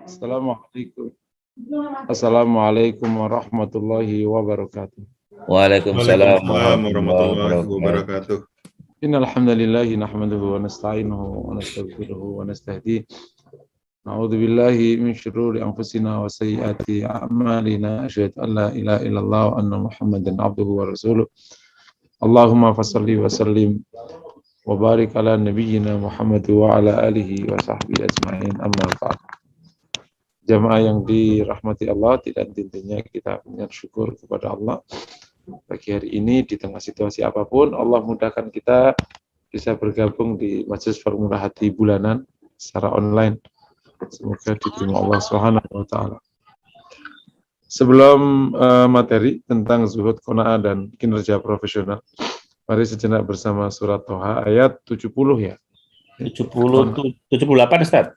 Assalamualaikum. Assalamualaikum warahmatullahi wabarakatuh. Waalaikumsalam Waalaikumsalam warahmatullahi warahmatullahi wabarakatuh. wabarakatuh. Innal hamdalillahi nahmaduhu wa nasta'inuhu wa nastaghfiruhu wa nastahdihi. A'udzu billahi min syururi anfusina wa sayyiati a'malina. Asyhadu an la ilaha illallah wa anna Muhammadan abduhu wa rasuluh. Allahumma fashalli wa sallim wa barik ala nabiyyina Muhammad wa ala alihi wa sahbihi ajma'in. Amma ba'd. Jamaah yang dirahmati Allah, tidak henti-hentinya kita bersyukur kepada Allah pagi hari ini di tengah situasi apapun. Allah mudahkan kita bisa bergabung di Majelis Formula Hati bulanan secara online. Semoga diterima Allah Subhanahu wa taala. Sebelum materi tentang zuhud, qanaah dan kinerja profesional, mari sejenak bersama surat Toha ayat 70 ya. 78 Ustaz.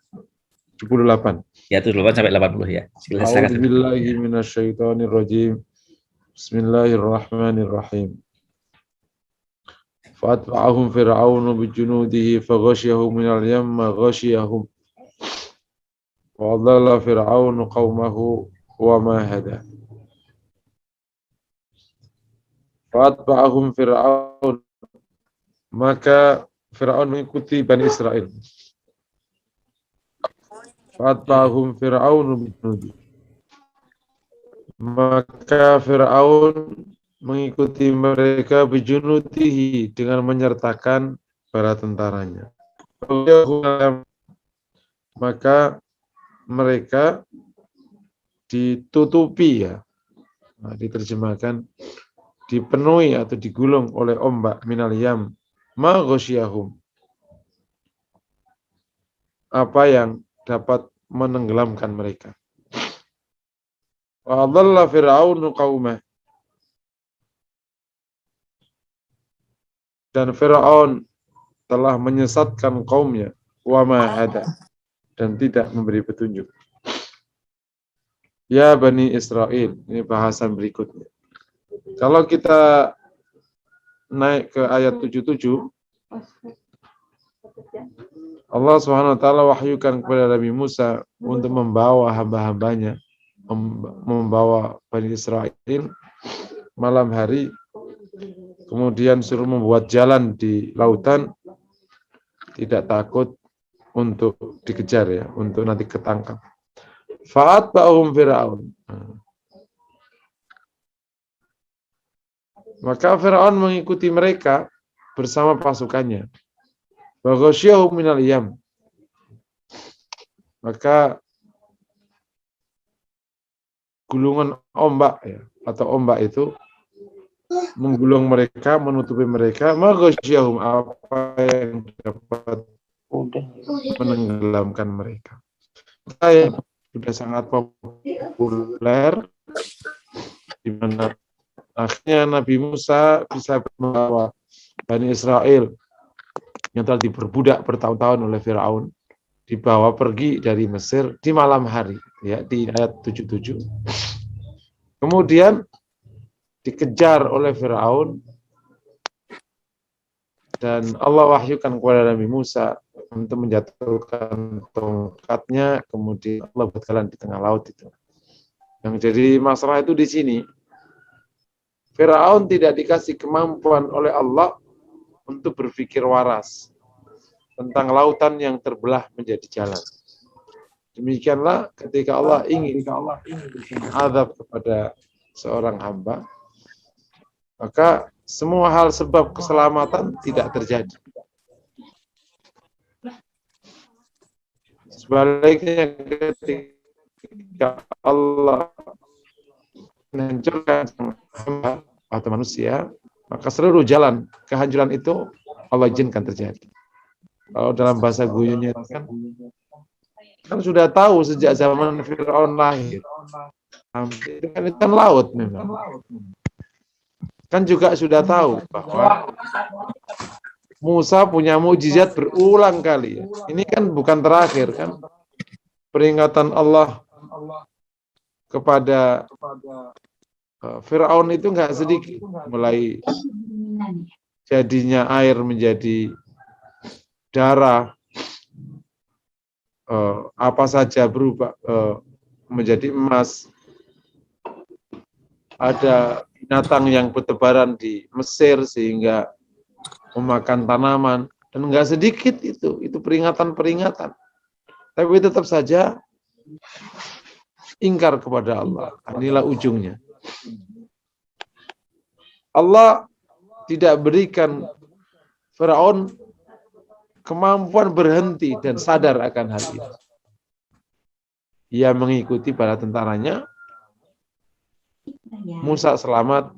78. Ya 78 sampai 80 ya. Silakan. A'udzubillahi minasyaitonirrajim. Bismillahirrahmanirrahim. Fa'atba'ahum fir'aunu bijunudihi faghashiyahum minal yamma ghashiyahum. Wa adalla fir'aunu qaumahu wa ma hada. Fa'atba'ahum fir'aun, maka Fir'aun mengikuti Bani Israel. Fa'atba'ahum fir'aunu bijunudihi, maka Fir'aun mengikuti mereka bijunudihi dengan menyertakan para tentaranya. Maka mereka ditutupi ya. Nah, diterjemahkan dipenuhi atau digulung oleh ombak minal yam ma ghasyiyahum. Apa yang dapat menenggelamkan mereka. Wa adalla fir'aunu qaumah, dan Fir'aun telah menyesatkan kaumnya, wa ma hada, dan tidak memberi petunjuk. Ya Bani Israel, ini bahasan berikutnya. Kalau kita naik ke ayat 77, Allah Subhanahu wa taala wahyukan kepada Nabi Musa untuk membawa hamba-hambanya, membawa Bani Israel malam hari, kemudian suruh membuat jalan di lautan, tidak takut untuk dikejar ya, untuk nanti ketangkap. Fa'atba'ahum Fir'aun. Maka Fir'aun mengikuti mereka bersama pasukannya. Wa ghasyiyahum minal yam. Maka gulungan ombak ya, atau ombak itu menggulung mereka, menutupi mereka. Ma ghasyiyahum, apa yang dapat menenggelamkan mereka. Yang sudah sangat populer, di mana akhirnya Nabi Musa bisa membawa Bani Israel yang telah diperbudak bertahun-tahun oleh Fir'aun, dibawa pergi dari Mesir di malam hari, ya, di ayat 77. Kemudian dikejar oleh Fir'aun, dan Allah wahyukan kepada Nabi Musa untuk menjatuhkan tongkatnya, kemudian Allah buat jalan di tengah laut itu. Yang jadi masalah itu di sini, Fir'aun tidak dikasih kemampuan oleh Allah untuk berpikir waras tentang lautan yang terbelah menjadi jalan. Demikianlah ketika Allah ingin azab kepada seorang hamba, maka semua hal sebab keselamatan tidak terjadi. Sebaliknya, ketika Allah menghancurkan hamba atau manusia, maka seluruh jalan kehancuran itu Allah izinkan terjadi. Kalau dalam bahasa guyonnya kan sudah tahu sejak zaman Fir'aun lahir. Itu kan laut memang. Kan juga sudah tahu bahwa Musa punya mukjizat berulang kali. Ini kan bukan terakhir kan. Peringatan Allah kepada Fir'aun itu nggak sedikit. Mulai jadinya air menjadi darah, apa saja berubah menjadi emas. Ada binatang yang bertebaran di Mesir sehingga memakan tanaman, dan enggak sedikit itu peringatan-peringatan. Tapi tetap saja ingkar kepada Allah. Inilah ujungnya. Allah tidak berikan Firaun kemampuan berhenti dan sadar akan hal itu. Ia mengikuti para tentaranya. Musa selamat,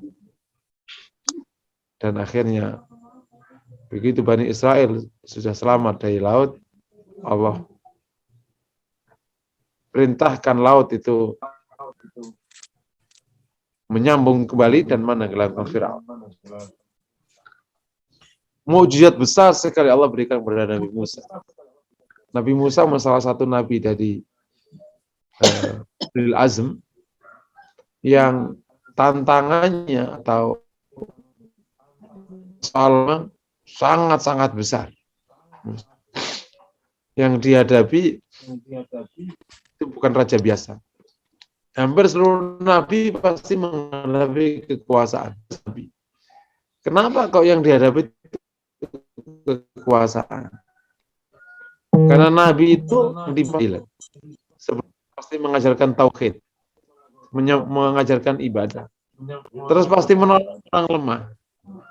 dan akhirnya begitu Bani Israel sudah selamat dari laut, Allah perintahkan laut itu menyambung kembali dan menenggelamkan Firaun. Mukjizat besar sekali Allah berikan kepada Nabi Musa. Nabi Musa salah satu nabi dari Ulul Azm yang tantangannya atau soal sangat-sangat besar yang dihadapi itu bukan raja biasa. Hampir seluruh nabi pasti menghadapi kekuasaan. Kenapa kok yang dihadapi kekuasaan? Karena nabi itu dipanggil pasti mengajarkan tauhid, mengajarkan ibadah. Terus pasti menolong orang lemah.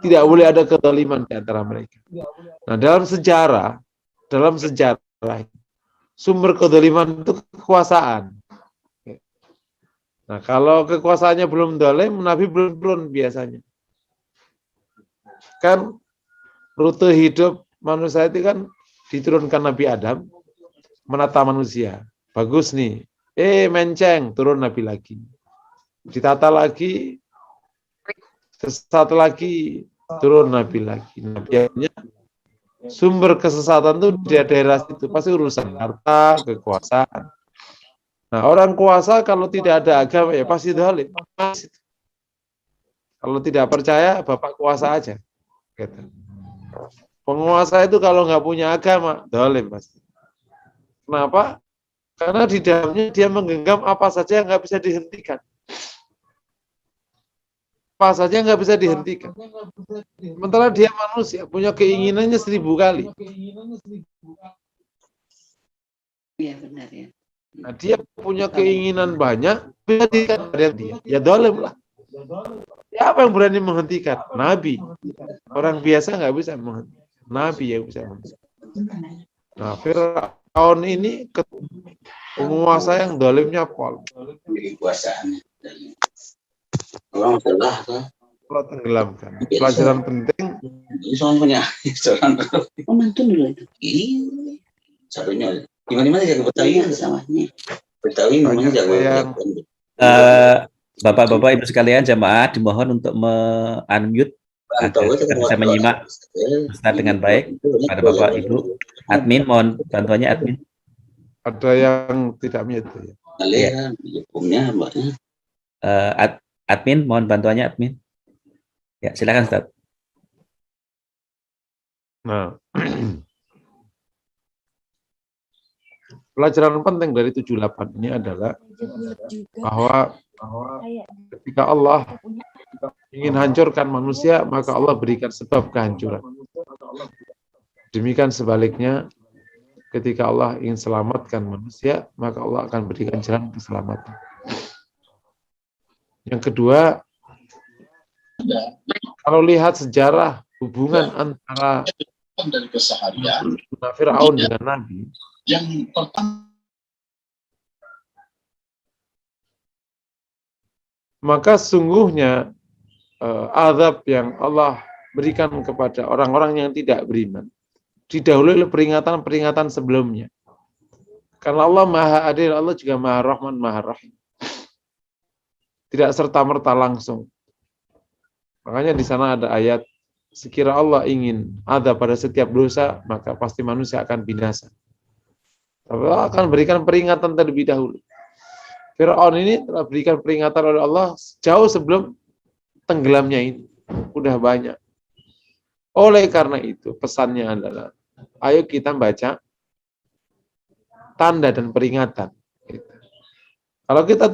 Tidak boleh ada kezaliman di antara mereka. Nah, dalam sejarah sumber kezaliman itu kekuasaan. Nah, kalau kekuasaannya belum zalim, nabi belum biasanya. Kan rute hidup manusia itu kan diturunkan Nabi Adam menata manusia. Bagus nih. Menceng, turun Nabi lagi. Ditata lagi, sesat lagi, turun Nabi lagi. Nah, biasanya sumber kesesatan itu di daerah itu pasti urusan harta, kekuasaan. Nah, orang kuasa kalau tidak ada agama ya pasti zalim. Kalau tidak percaya, bapak kuasa aja. Gitu. Penguasa itu kalau nggak punya agama, zalim pasti. Kenapa? Karena di dalamnya dia menggenggam apa saja yang nggak bisa dihentikan. Apa saja nggak bisa dihentikan. Sementara dia manusia, punya keinginannya 1000 kali. Iya benar ya. Nah, dia punya keinginan banyak, bisa dihentikan dia. Ya zalim lah. Siapa yang berani menghentikan? Nabi. Orang biasa nggak bisa menghentikan. Nabi yang bisa menghentikan. Nah, Firaun ini penguasa yang zalimnya pol. Kekuasaan. Orang salah kan? Kalau tenggelamkan. Pelajaran penting. Ini soalnya seorang mantu dulu itu. Ini satunya. Gimana jaga Betawi sawahnya? Betawi memang jaga. Bapak-bapak Ibu sekalian jamaah dimohon untuk me-unmute agar kita bisa menyimak Ustaz dengan baik. Pada Bapak Ibu admin mohon bantuannya admin. Ada yang tidak mute ya. Admin mohon bantuannya admin. Ya, silakan Ustaz. Nah, pelajaran penting dari 78 ini adalah bahwa ketika Allah ingin hancurkan manusia, maka Allah berikan sebab kehancuran. Demikian sebaliknya, ketika Allah ingin selamatkan manusia, maka Allah akan berikan jalan keselamatan. Yang kedua, kalau lihat sejarah hubungan antara dari keseharian Firaun dengan Nabi, yang pertama maka sungguhnya azab yang Allah berikan kepada orang-orang yang tidak beriman didahului oleh peringatan-peringatan sebelumnya. Karena Allah Maha Adil, Allah juga Maha Rahman, Maha Rahim. Tidak serta-merta langsung. Makanya di sana ada ayat, sekira Allah ingin azab pada setiap dosa, maka pasti manusia akan binasa. Allah akan berikan peringatan terlebih dahulu. Firaun ini telah berikan peringatan oleh Allah jauh sebelum tenggelamnya ini. Udah banyak. Oleh karena itu, pesannya adalah, ayo kita baca tanda dan peringatan. Gitu. Kalau kita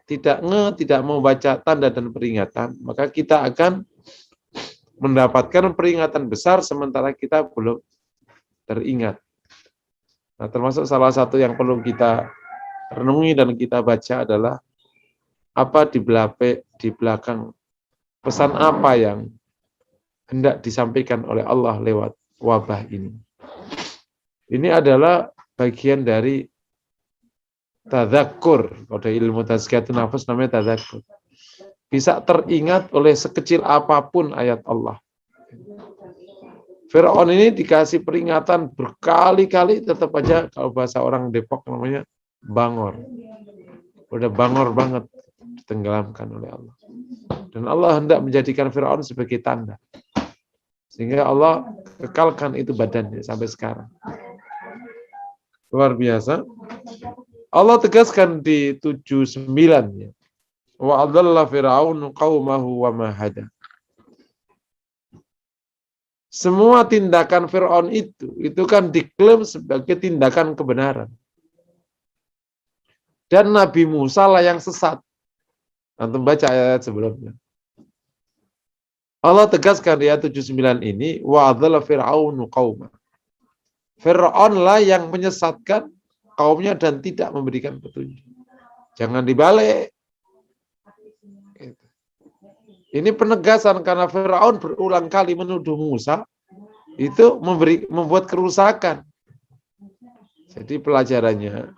tidak mau baca tanda dan peringatan, maka kita akan mendapatkan peringatan besar sementara kita belum teringat. Nah, termasuk salah satu yang perlu kita renungi dan kita baca adalah apa di belakang pesan apa yang hendak disampaikan oleh Allah lewat wabah ini. Ini adalah bagian dari tadzakur. Pada ilmu tazkiyatun nafas namanya tadzakur. Bisa teringat oleh sekecil apapun ayat Allah. Fir'aun ini dikasih peringatan berkali-kali, tetap aja kalau bahasa orang Depok namanya bangor. Udah bangor banget, ditenggelamkan oleh Allah. Dan Allah hendak menjadikan Fir'aun sebagai tanda. Sehingga Allah kekalkan itu badannya sampai sekarang. Luar biasa. Allah tegaskan di 79 ya. Wa adalla fir'aun qaumahu wa ma hada. Semua tindakan Fir'aun itu kan diklaim sebagai tindakan kebenaran. Dan Nabi Musa lah yang sesat. Antum baca ayat sebelumnya. Allah tegaskan di ayat 79 ini, wa adalla fir'aunu qaumah. Fir'aun lah yang menyesatkan kaumnya dan tidak memberikan petunjuk. Jangan dibalik. Ini penegasan karena Fir'aun berulang kali menuduh Musa itu membuat kerusakan. Jadi pelajarannya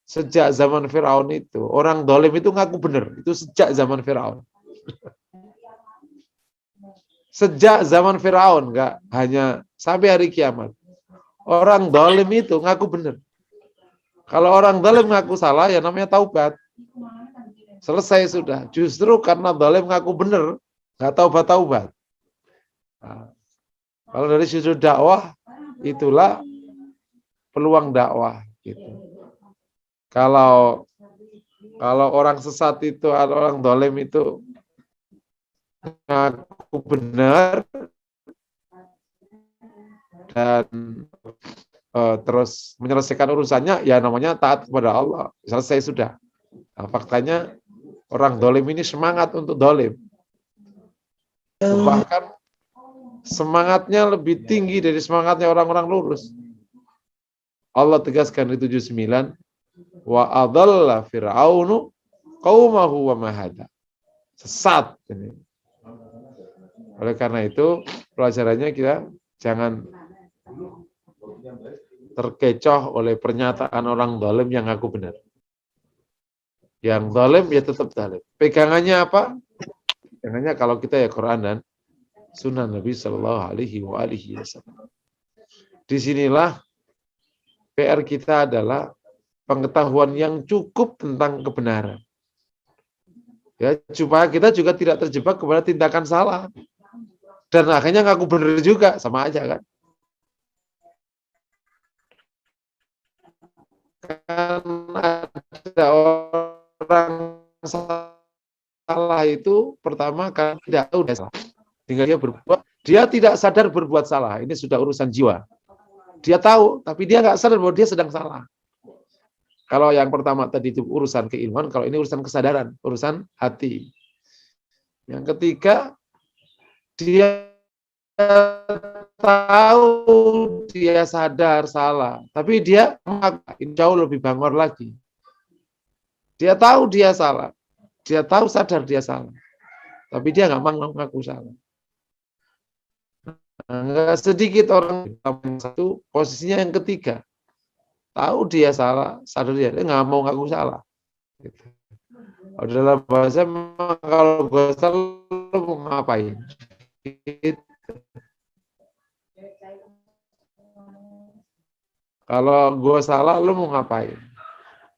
sejak zaman Fir'aun itu orang dolim itu ngaku benar. Itu sejak zaman Fir'aun. Sejak zaman Fir'aun, enggak hanya sampai hari kiamat. Orang dolim itu ngaku benar. Kalau orang dolim ngaku salah ya namanya taubat. Selesai sudah. Justru karena zalim ngaku benar, nggak taubat-taubat. Nah, kalau dari sudut dakwah, itulah peluang dakwah. Gitu. Kalau orang sesat itu atau orang zalim itu ngaku benar dan terus menyelesaikan urusannya, ya namanya taat kepada Allah. Selesai sudah. Nah, faktanya orang dolim ini semangat untuk dolim. Bahkan semangatnya lebih tinggi dari semangatnya orang-orang lurus. Allah tegaskan di 79, wa adalla fir'aunu qaumahu wa ma hada. Sesat ini. Oleh karena itu, pelajarannya kita jangan terkecoh oleh pernyataan orang dolim yang ngaku benar. Yang zalim ya tetap zalim. Pegangannya apa? Pegangannya kalau kita ya Quran dan Sunnah Nabi Sallallahu Alaihi Wasallam. Disinilah PR kita adalah pengetahuan yang cukup tentang kebenaran. Ya, supaya kita juga tidak terjebak kepada tindakan salah. Dan akhirnya ngaku benar juga, sama aja kan. Kan ada orang salah itu pertama kan tidak tahu dia salah. Tinggal dia tidak sadar berbuat salah. Ini sudah urusan jiwa. Dia tahu, tapi dia nggak sadar bahwa dia sedang salah. Kalau yang pertama tadi itu urusan keilmuan, kalau ini urusan kesadaran, urusan hati. Yang ketiga, dia tahu dia sadar salah, tapi dia jauh lebih bangor lagi. Dia tahu dia salah. Dia tahu sadar dia salah. Tapi dia nggak mau ngaku salah. Nggak sedikit orang satu posisinya yang ketiga. Tahu dia salah, sadar dia nggak mau ngaku salah. Gitu. Dalam bahasa kalau gue salah mau ngapain? Gitu. Kalau gue salah, lu mau ngapain?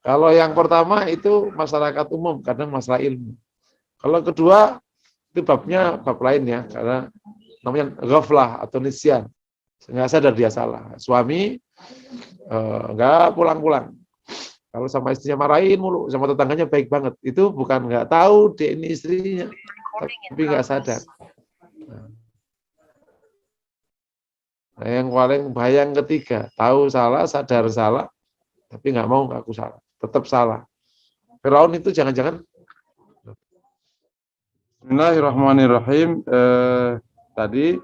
Kalau yang pertama itu masyarakat umum, kadang masalah ilmu. Kalau kedua, itu babnya bab lain ya, karena namanya ghaflah atau nisyan. Nggak sadar dia salah. Suami nggak pulang-pulang. Kalau sama istrinya marahin mulu, sama tetangganya baik banget. Itu bukan nggak tahu dia ini istrinya, tapi nggak sadar. Nah, yang paling bahaya yang ketiga, tahu salah, sadar salah, tapi nggak mau ngaku salah, tetap salah. Firaun itu jangan-jangan. Bismillahirrahmanirrahim. Tadi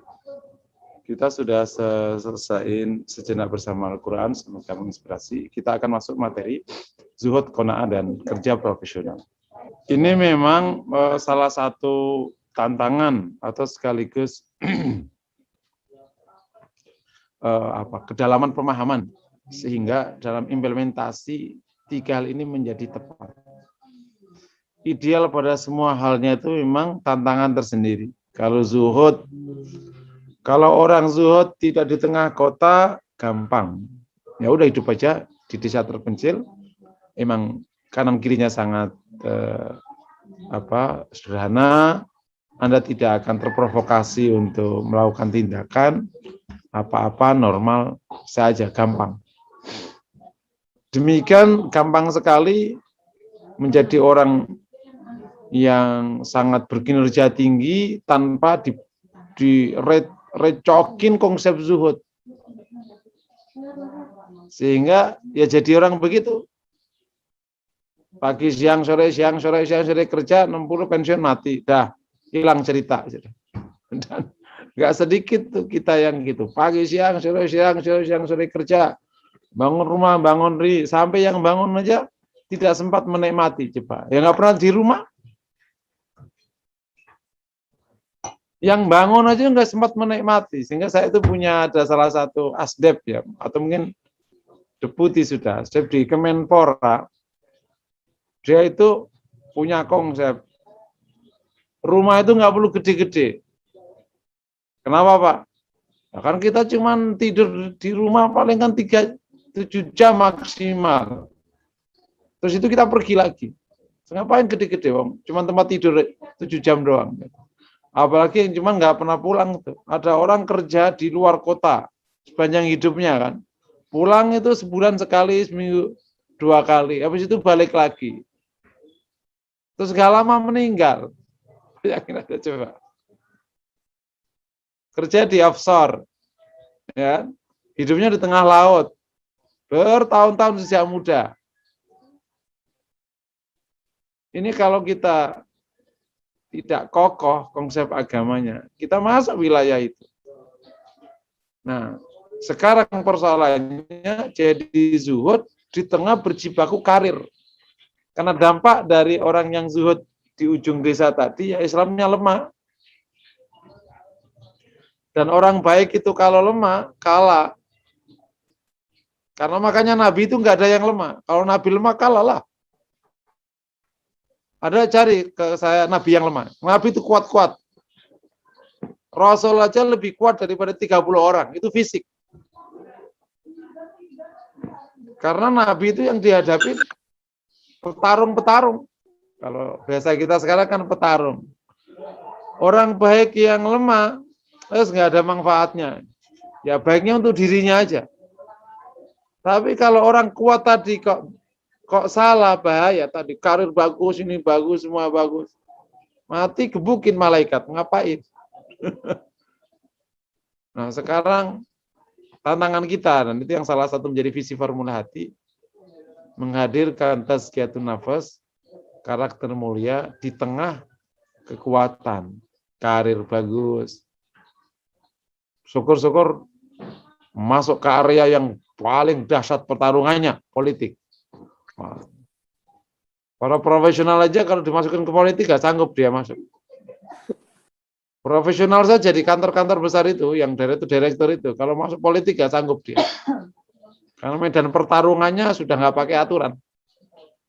kita sudah selesaiin sejenak bersama Al-Quran, semoga menginspirasi. Kita akan masuk materi zuhud, qanaah, dan kerja profesional. Ini memang salah satu tantangan atau sekaligus kedalaman pemahaman, sehingga dalam implementasi tiga hal ini menjadi tepat. Ideal pada semua halnya itu memang tantangan tersendiri. Kalau zuhud, kalau orang zuhud tidak di tengah kota, gampang. Ya udah hidup aja di desa terpencil. Emang kanan kirinya sangat sederhana. Anda tidak akan terprovokasi untuk melakukan tindakan apa-apa, normal saja, gampang. Demikian gampang sekali menjadi orang yang sangat berkinerja tinggi tanpa direcokin konsep zuhud. Sehingga ya jadi orang begitu. Pagi, siang, sore kerja, 60 pensiun mati. Dah, hilang cerita. Dan nggak sedikit tuh kita yang gitu. Pagi, siang, sore kerja. Bangun rumah, sampai yang bangun aja tidak sempat menikmati. Coba. Yang nggak pernah di rumah, yang bangun aja nggak sempat menikmati. Sehingga saya itu punya ada salah satu asdep ya, atau mungkin deputi sudah, asdep di Kemenpora. Dia itu punya konsep rumah itu nggak perlu gede-gede. Kenapa Pak? Nah, kan kita cuma tidur di rumah paling kan 7 jam maksimal. Terus itu kita pergi lagi. Ngapain gede-gede, Bang? Cuma tempat tidur 7 jam doang. Apalagi yang cuma nggak pernah pulang tuh. Ada orang kerja di luar kota sepanjang hidupnya kan. Pulang itu sebulan sekali, seminggu 2 kali. Habis itu balik lagi. Terus nggak lama meninggal. Yakin aja coba. Kerja di offshore. Ya. Hidupnya di tengah laut. Bertahun-tahun sejak muda. Ini kalau kita tidak kokoh konsep agamanya, kita masuk wilayah itu. Nah, sekarang persoalannya jadi zuhud di tengah berjibaku karir. Karena dampak dari orang yang zuhud di ujung desa tadi, ya Islamnya lemah. Dan orang baik itu kalau lemah, kalah. Karena makanya Nabi itu nggak ada yang lemah. Kalau Nabi lemah, kalah lah. Ada cari ke saya Nabi yang lemah. Nabi itu kuat-kuat. Rasul aja lebih kuat daripada 30 orang. Itu fisik. Karena Nabi itu yang dihadapi petarung-petarung. Kalau biasa kita sekarang kan petarung. Orang baik yang lemah, terus nggak ada manfaatnya. Ya baiknya untuk dirinya aja. Tapi kalau orang kuat tadi kok salah, bahaya tadi. Karir bagus, ini bagus, semua bagus. Mati gebukin malaikat, ngapain? Nah sekarang tantangan kita, dan itu yang salah satu menjadi visi Formula Hati, menghadirkan tazkiyatun nafas, karakter mulia di tengah kekuatan. Karir bagus. Syukur-syukur masuk ke area yang paling dahsyat pertarungannya, politik. Para profesional aja kalau dimasukkan ke politik gak sanggup dia masuk. Profesional saja di kantor-kantor besar itu, yang direktur itu, kalau masuk politik gak sanggup dia. Karena medan pertarungannya sudah nggak pakai aturan.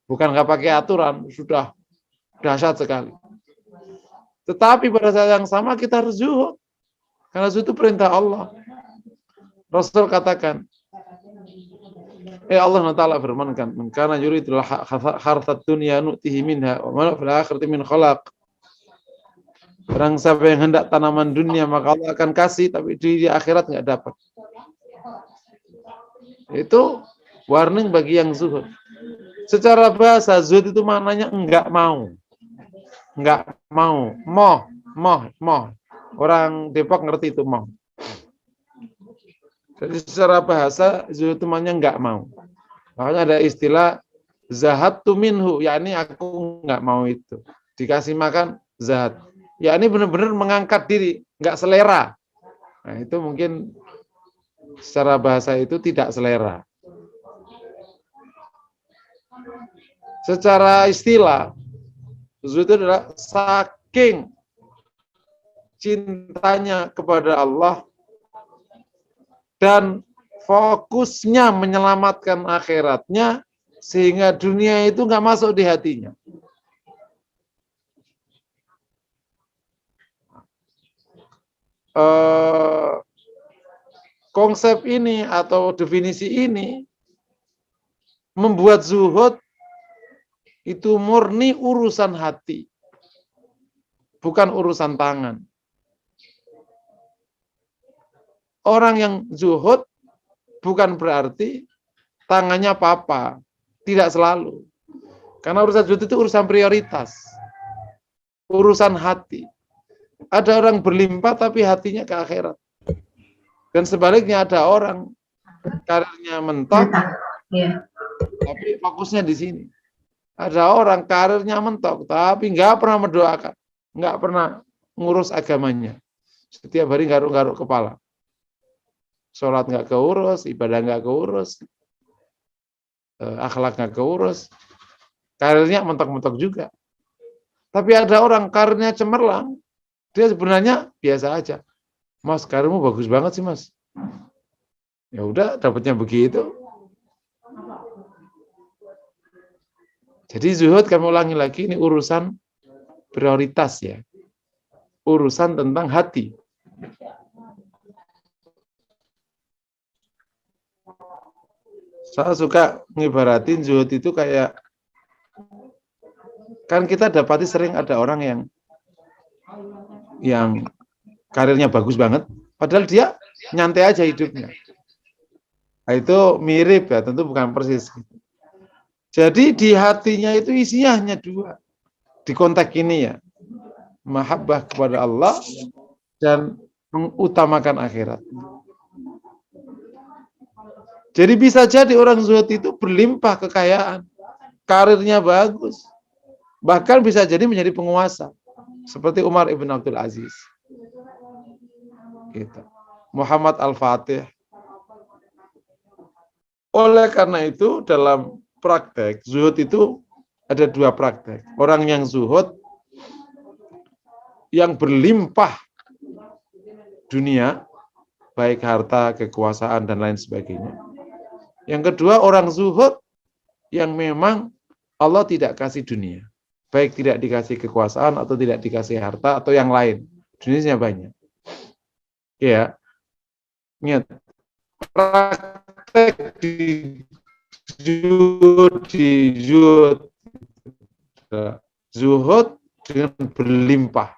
Bukan nggak pakai aturan, sudah dahsyat sekali. Tetapi pada saat yang sama kita harus zuhud. Karena zuhud itu perintah Allah. Rasul katakan, Allah Ta'ala firmankan, "Kana yuridul hartsad dunya nu'tihi minha wa ma fil akhirati min khalaq." Barang siapa yang hendak tanaman dunia maka Allah akan kasih, tapi di akhirat nggak dapat. Itu warning bagi yang zuhud. Secara bahasa zuhud itu maknanya enggak mau. Enggak mau, moh. Orang Depok ngerti itu moh. Jadi secara bahasa zuhud itu maknanya enggak mau. Makanya ada istilah zahabtu minhu, yakni aku nggak mau itu. Dikasih makan zahad. Ya ini benar-benar mengangkat diri, nggak selera. Nah, itu mungkin secara bahasa itu tidak selera. Secara istilah, zuhud itu adalah saking cintanya kepada Allah dan fokusnya menyelamatkan akhiratnya sehingga dunia itu nggak masuk di hatinya. Konsep ini atau definisi ini membuat zuhud itu murni urusan hati, bukan urusan tangan. Orang yang zuhud bukan berarti tangannya apa-apa, tidak selalu. Karena urusan zuhud itu urusan prioritas, urusan hati. Ada orang berlimpah tapi hatinya ke akhirat. Dan sebaliknya ada orang karirnya mentok, tapi fokusnya di sini. Ada orang karirnya mentok, tapi nggak pernah mendoakan, nggak pernah ngurus agamanya. Setiap hari garuk-garuk kepala. Sholat nggak keurus, ibadah nggak keurus, akhlak nggak keurus, karirnya mentok-mentok juga. Tapi ada orang karirnya cemerlang, dia sebenarnya biasa aja. Mas, karirmu bagus banget sih, Mas. Ya udah, dapatnya begitu. Jadi zuhud, kami ulangi lagi, ini urusan prioritas ya. Urusan tentang hati. Saya suka ngibaratin zuhud itu kayak, kan kita dapati sering ada orang yang karirnya bagus banget, padahal dia nyantai aja hidupnya. Nah, itu mirip ya, tentu bukan persis. Jadi di hatinya itu isinya hanya dua. Di konteks ini ya, mahabbah kepada Allah dan mengutamakan akhirat. Jadi bisa jadi orang zuhud itu berlimpah kekayaan, karirnya bagus, bahkan bisa jadi menjadi penguasa, seperti Umar ibn Abdul Aziz. Gitu. Muhammad Al-Fatih. Oleh karena itu dalam praktek zuhud itu ada dua praktek. Orang yang zuhud yang berlimpah dunia, baik harta, kekuasaan dan lain sebagainya. Yang kedua orang zuhud yang memang Allah tidak kasih dunia, baik tidak dikasih kekuasaan atau tidak dikasih harta atau yang lain. Dunianya banyak. Ya, ingat praktek di zuhud dengan berlimpah.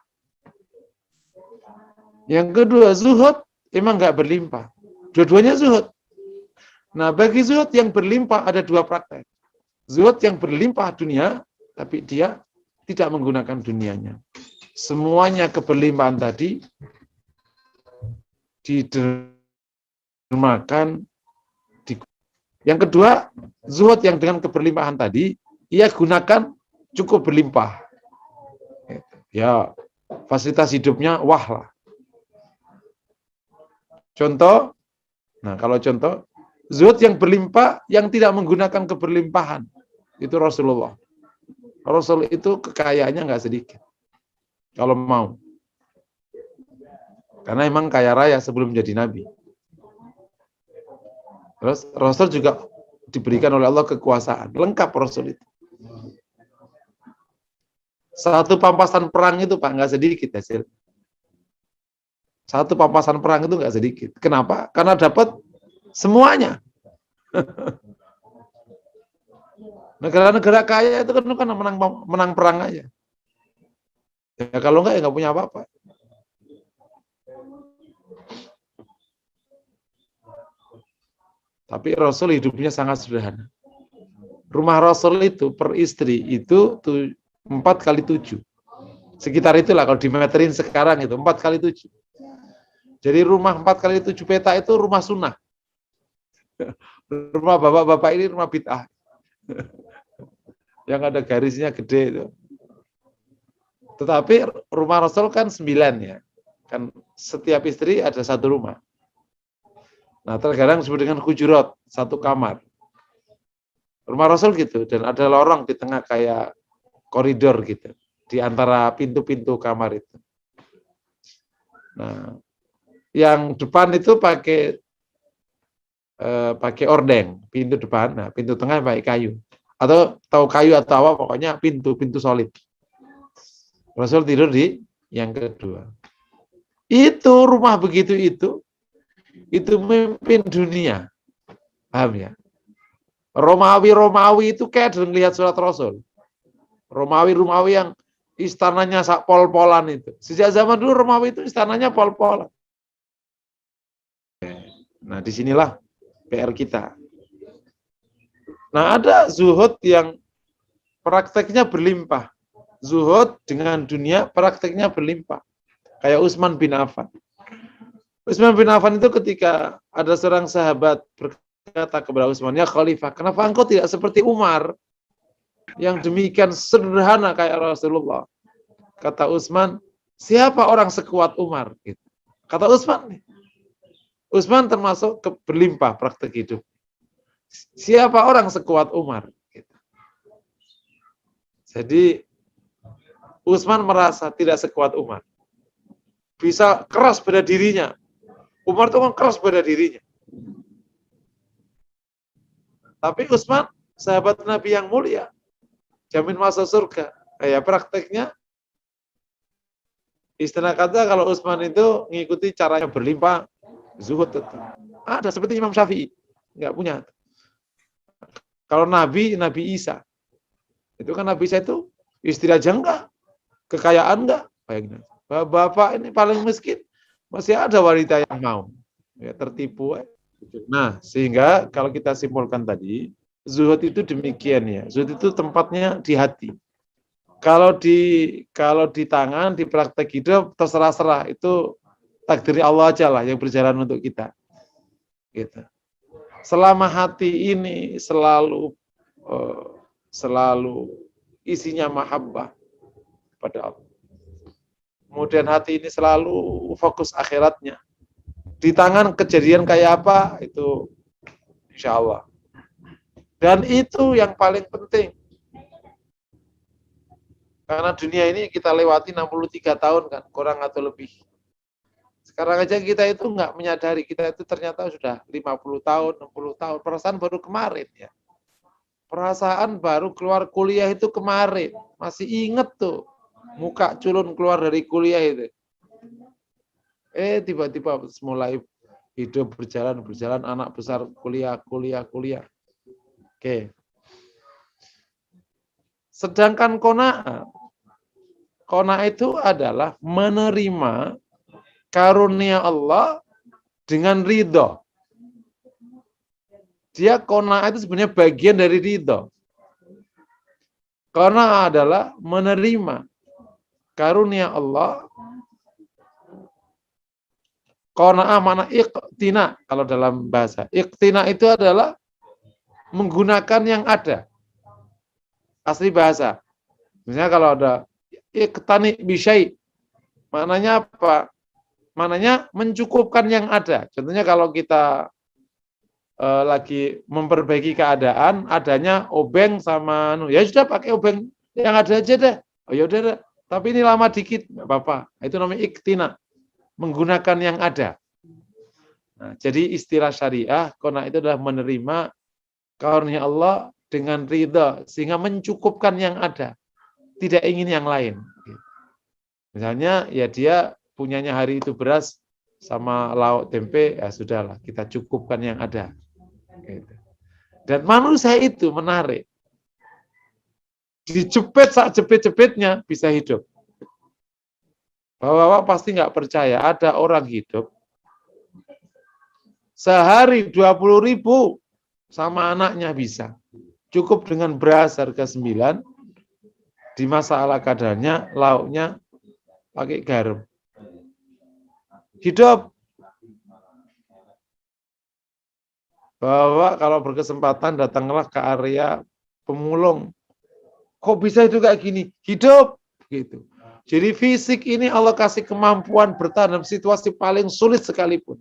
Yang kedua zuhud emang nggak berlimpah, dua-duanya zuhud. Nah bagi zuhud yang berlimpah ada dua praktek. Zuhud yang berlimpah dunia, tapi dia tidak menggunakan dunianya. Semuanya keberlimpahan tadi didermakan. Yang kedua, zuhud yang dengan keberlimpahan tadi, ia gunakan cukup berlimpah. Ya, fasilitas hidupnya wah lah. Contoh, nah kalau contoh, zuhud yang berlimpah yang tidak menggunakan keberlimpahan, itu Rasulullah. Rasul itu kekayaannya nggak sedikit, kalau mau. Karena emang kaya raya sebelum jadi nabi. Terus Rasul juga diberikan oleh Allah kekuasaan. Lengkap Rasul itu. Satu pampasan perang itu Pak, nggak sedikit hasil. Satu pampasan perang itu nggak sedikit. Kenapa? Karena dapat semuanya. Negara-negara kaya itu kan menang perang aja. Ya kalau enggak ya nggak punya apa-apa. Tapi Rasul hidupnya sangat sederhana. Rumah Rasul itu per istri itu 4x7. Sekitar itulah kalau dimeterin sekarang itu 4x7. Jadi rumah 4x7 peta itu rumah sunnah. Rumah bapak-bapak ini rumah bid'ah. Yang ada garisnya gede itu. Tetapi rumah Rasul kan 9 ya. Kan setiap istri ada satu rumah. Nah, terkadang disebut dengan hujurat, satu kamar. Rumah Rasul gitu, dan ada lorong di tengah kayak koridor gitu, di antara pintu-pintu kamar itu. Nah, yang depan itu pakai ordeng, pintu depan. Nah, pintu tengah pakai kayu. Atau tahu kayu atau apa, pokoknya pintu solid. Rasul tidur di yang kedua. Itu rumah begitu itu memimpin dunia. Paham ya? Romawi itu kayak melihat surat Rasul. Romawi yang istananya sak pol-polan itu. Sejak zaman dulu Romawi itu istananya pol-polan. Nah, disinilah PR kita. Nah, ada zuhud yang prakteknya berlimpah. Zuhud dengan dunia prakteknya berlimpah. Kayak Utsman bin Affan. Utsman bin Affan itu ketika ada seorang sahabat berkata kepada Utsman, "Ya Khalifah, kenapa engkau tidak seperti Umar yang demikian sederhana kayak Rasulullah?" Kata Utsman, "Siapa orang sekuat Umar?" Gitu. Kata Utsman termasuk berlimpah praktek hidup. Siapa orang sekuat Umar? Gitu. Jadi Utsman merasa tidak sekuat Umar. Bisa keras pada dirinya. Umar itu kan keras pada dirinya. Tapi Utsman, sahabat Nabi yang mulia, jamin masuk surga. Kayak prakteknya, istilah kata kalau Utsman itu ngikuti caranya berlimpah, zuhud tetap. Ada seperti Imam Syafi'i, nggak punya. Kalau Nabi Isa, itu kan Nabi Isa itu istri aja enggak, kekayaan enggak, bayangin. Bapak ini paling miskin, masih ada wanita yang mau, ya tertipu. Nah, sehingga kalau kita simpulkan tadi, zuhud itu demikian ya. Zuhud itu tempatnya di hati. Kalau di tangan, di praktek hidup, terserah-serah. Itu takdir Allah aja lah yang berjalan untuk kita. Gitu. Selama hati ini selalu isinya mahabbah pada Allah. Kemudian hati ini selalu fokus akhiratnya. Di tangan kejadian kayak apa, itu insya Allah. Dan itu yang paling penting. Karena dunia ini kita lewati 63 tahun kan, kurang atau lebih. Sekarang aja kita itu nggak menyadari, kita itu ternyata sudah 50 tahun, 60 tahun. Perasaan baru kemarin ya. Perasaan baru keluar kuliah itu kemarin. Masih inget tuh, muka culun keluar dari kuliah itu. Tiba-tiba mulai hidup berjalan, anak besar kuliah. Oke. Sedangkan qanaah itu adalah menerima karunia Allah dengan ridho. Dia qanaah itu sebenarnya bagian dari ridho. Qanaah adalah menerima karunia Allah. Qanaah mana iqtina kalau dalam bahasa. Iqtina itu adalah menggunakan yang ada. Asli bahasa. Misalnya kalau ada iqtani bisyai, maknanya apa? Maknanya mencukupkan yang ada. Contohnya kalau kita lagi memperbaiki keadaan, adanya obeng sama ya sudah pakai obeng yang ada aja deh. Oh ya udah, tapi ini lama dikit, enggak apa-apa. Itu namanya iqtina, menggunakan yang ada. Nah, jadi istilah syariah, qanaah itu adalah menerima karunia Allah dengan ridha, sehingga mencukupkan yang ada, tidak ingin yang lain. Misalnya, ya dia punyanya hari itu beras sama lauk tempe, ya sudahlah, kita cukupkan yang ada. Dan manusia itu menarik. Dijepit saat jepit-jepitnya bisa hidup. Bapak-bapak pasti nggak percaya, ada orang hidup sehari 20.000 sama anaknya bisa. Cukup dengan beras harga 9, di masa ala kadarnya, lauknya pakai garam. Hidup. bahwa kalau berkesempatan datanglah ke area pemulung. Kok bisa itu kayak gini? Hidup gitu. Jadi fisik ini Allah kasih kemampuan bertahan dalam situasi paling sulit sekalipun.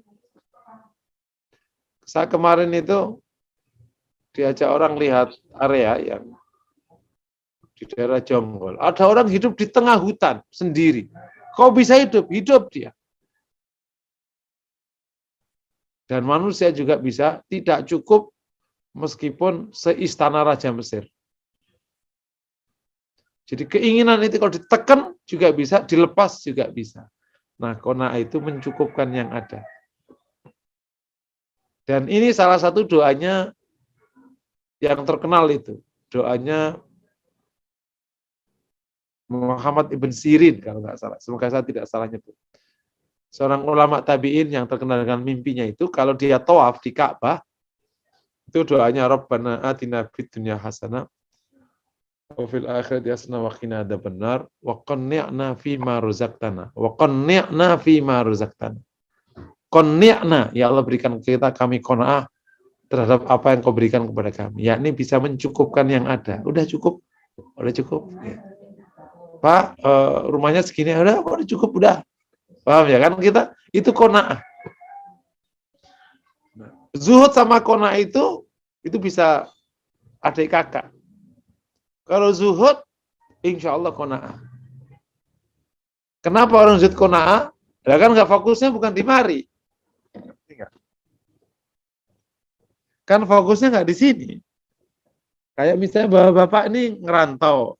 Saya kemarin itu diajak orang lihat area yang di daerah Jonggol. Ada orang hidup di tengah hutan sendiri. Kok bisa hidup? Hidup dia. Dan manusia juga bisa tidak cukup meskipun seistana Raja Mesir. Jadi keinginan itu kalau ditekan juga bisa, dilepas juga bisa. Nah, qanaah itu mencukupkan yang ada. Dan ini salah satu doanya yang terkenal itu. Doanya Muhammad ibn Sirin kalau nggak salah. Semoga saya tidak salah nyebut. Seorang ulama tabi'in yang terkenal dengan mimpinya itu, kalau dia tawaf di Ka'bah, itu doanya Rabbana atina fid dunya hasanah wa fil akhirati hasanah wa qina adzabannar wa qanni'na fima razaqtana wa qanni'na fima razaqtana. Qanni'na, ya Allah berikan kita kami qanaah terhadap apa yang Kau berikan kepada kami, yakni bisa mencukupkan yang ada. Udah cukup? Udah cukup. Ya. Pak, rumahnya segini, udah cukup, udah. Paham ya kan kita? Itu qanaah. Zuhud sama qanaah itu bisa adik kakak. Kalau zuhud, insya Allah qanaah. Kenapa orang zuhud qanaah? Ya kan nggak fokusnya bukan di mari. Kan fokusnya nggak di sini. Kayak misalnya bapak-bapak ini ngerantau.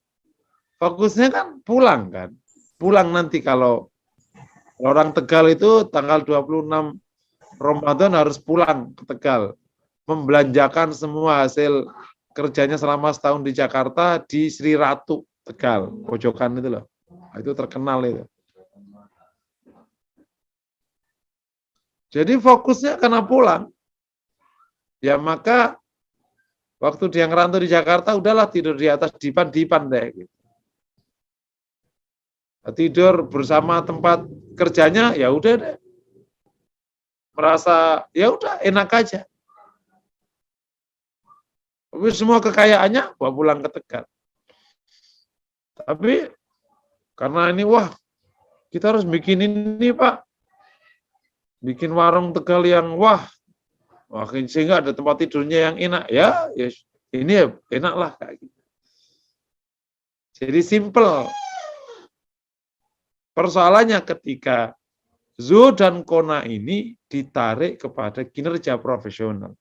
Fokusnya kan pulang kan. Pulang nanti kalau orang Tegal itu tanggal 26 Ramadan harus pulang ke Tegal. Membelanjakan semua hasil kerjanya selama setahun di Jakarta di Sri Ratu Tegal, pojokan itu loh. Itu terkenal itu. Jadi fokusnya karena pulang. Ya maka waktu dia ngerantau di Jakarta udahlah tidur di atas dipan deh gitu. Tidur bersama tempat kerjanya ya udah deh. Merasa ya udah enak aja. Tapi semua kekayaannya bawa pulang ke Tegal. Tapi karena ini wah kita harus bikin ini Pak. Bikin warung Tegal yang wah sehingga ada tempat tidurnya yang enak ya ini ya enak lah kayak gitu. Jadi simple. Persoalannya ketika zuhud dan qanaah ini ditarik kepada kinerja profesional.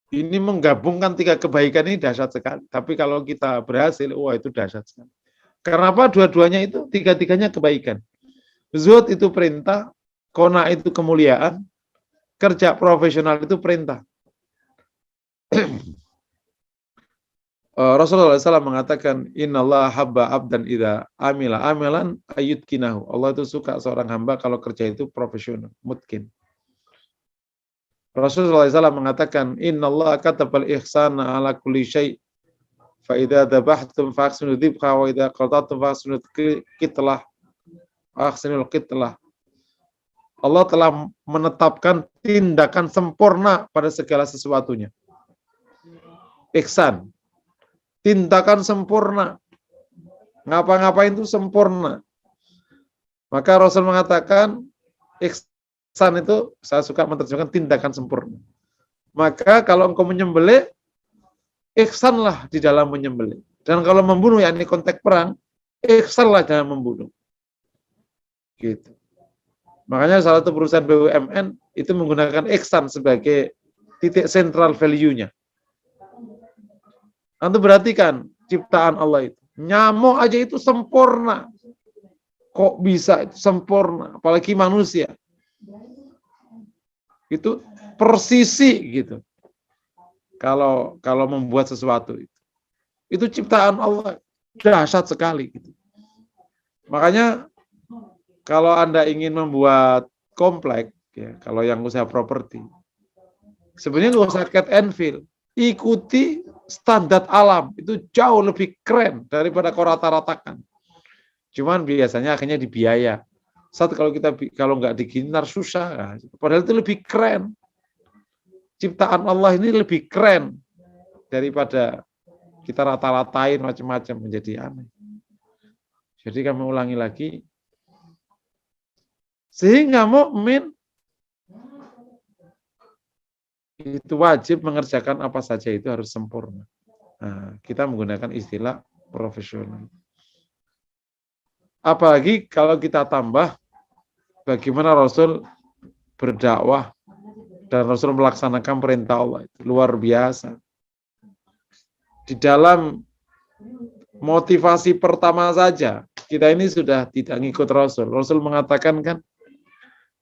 Ini menggabungkan tiga kebaikan ini dahsyat sekali. Tapi kalau kita berhasil, wah itu dahsyat sekali. Kenapa dua-duanya itu, tiga-tiganya kebaikan. Zuhud itu perintah, qanaah itu kemuliaan, kerja profesional itu perintah. Rasulullah SAW mengatakan, Innallaha habba abdan idza amila amilan ayyudkinahu. Allah itu suka seorang hamba kalau kerja itu profesional, mutkin. Rasulullah SAW mengatakan, Innallaha katabal ihsana ala kulli syai' fa idza dzabhtum fahsinu dzibha wa idza qatatum fahsinu qitlah ahsinul qitlah. Allah telah menetapkan tindakan sempurna pada segala sesuatunya. Ihsan. Tindakan sempurna. Ngapa-ngapain itu sempurna. Maka Rasul mengatakan, ihsan itu, saya suka menerjemahkan tindakan sempurna. Maka kalau engkau menyembelih, ihsanlah di dalam menyembelih. Dan kalau membunuh, yakni konteks perang, ihsanlah dalam membunuh. Gitu. Makanya salah satu perusahaan BUMN itu menggunakan ihsan sebagai titik sentral value-nya. Antum perhatikan ciptaan Allah itu. Nyamuk aja itu sempurna. Kok bisa itu sempurna? Apalagi manusia. Itu persisi gitu. Kalau membuat sesuatu itu. Itu ciptaan Allah dahsyat sekali gitu. Makanya kalau Anda ingin membuat komplek, ya, kalau yang usaha properti, sebenarnya nggak usah cat and fill. Ikuti standar alam, itu jauh lebih keren daripada kau rata-ratakan. Cuman biasanya akhirnya dibiaya. Satu kalau nggak diginar susah, padahal itu lebih keren. ciptaan Allah ini lebih keren daripada kita rata-ratain macam-macam, menjadi aneh. Jadi kami ulangi lagi, sehingga mukmin itu wajib mengerjakan apa saja itu harus sempurna. Nah, kita menggunakan istilah profesional. Apalagi kalau kita tambah bagaimana Rasul berdakwah dan Rasul melaksanakan perintah Allah, itu luar biasa. Di dalam motivasi pertama saja, kita ini sudah tidak ngikut Rasul. Rasul mengatakan kan,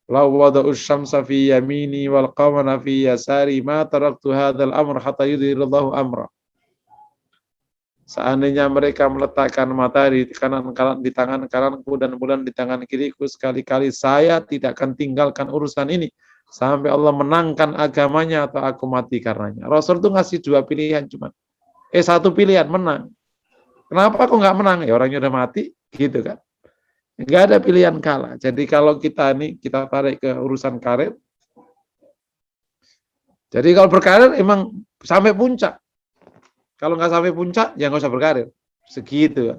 "Law wada'u syamsa fi yamini wal qamara fi yasari ma taraktu hadzal amr hatta yudhirallahu amra." Seandainya mereka meletakkan matahari di tangan kananku dan bulan di tangan kiriku, sekali-kali saya tidak akan tinggalkan urusan ini sampai Allah menangkan agamanya atau aku mati karenanya. Rasul tuh ngasih dua pilihan cuma. Satu pilihan menang. Kenapa kok nggak menang? Ya orangnya udah mati, gitu kan. Nggak ada pilihan kalah. Jadi kalau kita tarik ke urusan karir. Jadi kalau berkarir emang sampai puncak. Kalau nggak sampai puncak, ya nggak usah berkarir. Segitu.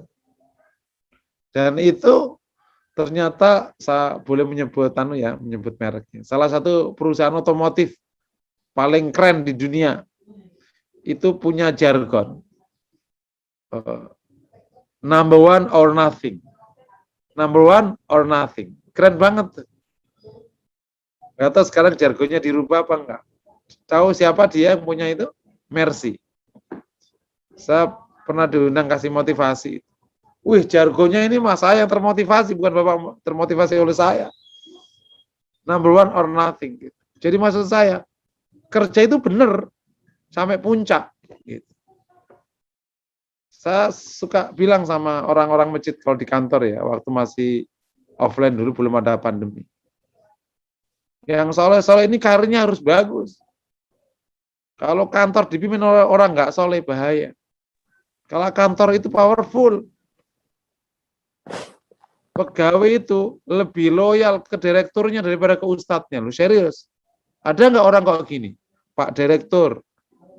Dan itu ternyata saya boleh menyebut mereknya. Salah satu perusahaan otomotif paling keren di dunia itu punya jargon. Number one or nothing. Number one or nothing. Keren banget. Nggak tahu sekarang jargonnya dirubah apa enggak. Tahu siapa dia yang punya itu? Mercy. Saya pernah diundang kasih motivasi. Wih, jargonnya ini mas saya yang termotivasi, bukan Bapak termotivasi oleh saya. Number one or nothing. Jadi maksud saya, kerja itu benar sampai puncak. Gitu. Saya suka bilang sama orang-orang masjid kalau di kantor ya, waktu masih offline dulu belum ada pandemi. Yang soleh-soleh ini karirnya harus bagus. Kalau kantor dipimpin oleh orang nggak soleh bahaya. Kalau kantor itu powerful, pegawai itu lebih loyal ke direkturnya daripada ke ustadznya. Lu serius? Ada nggak orang kok gini? Pak Direktur,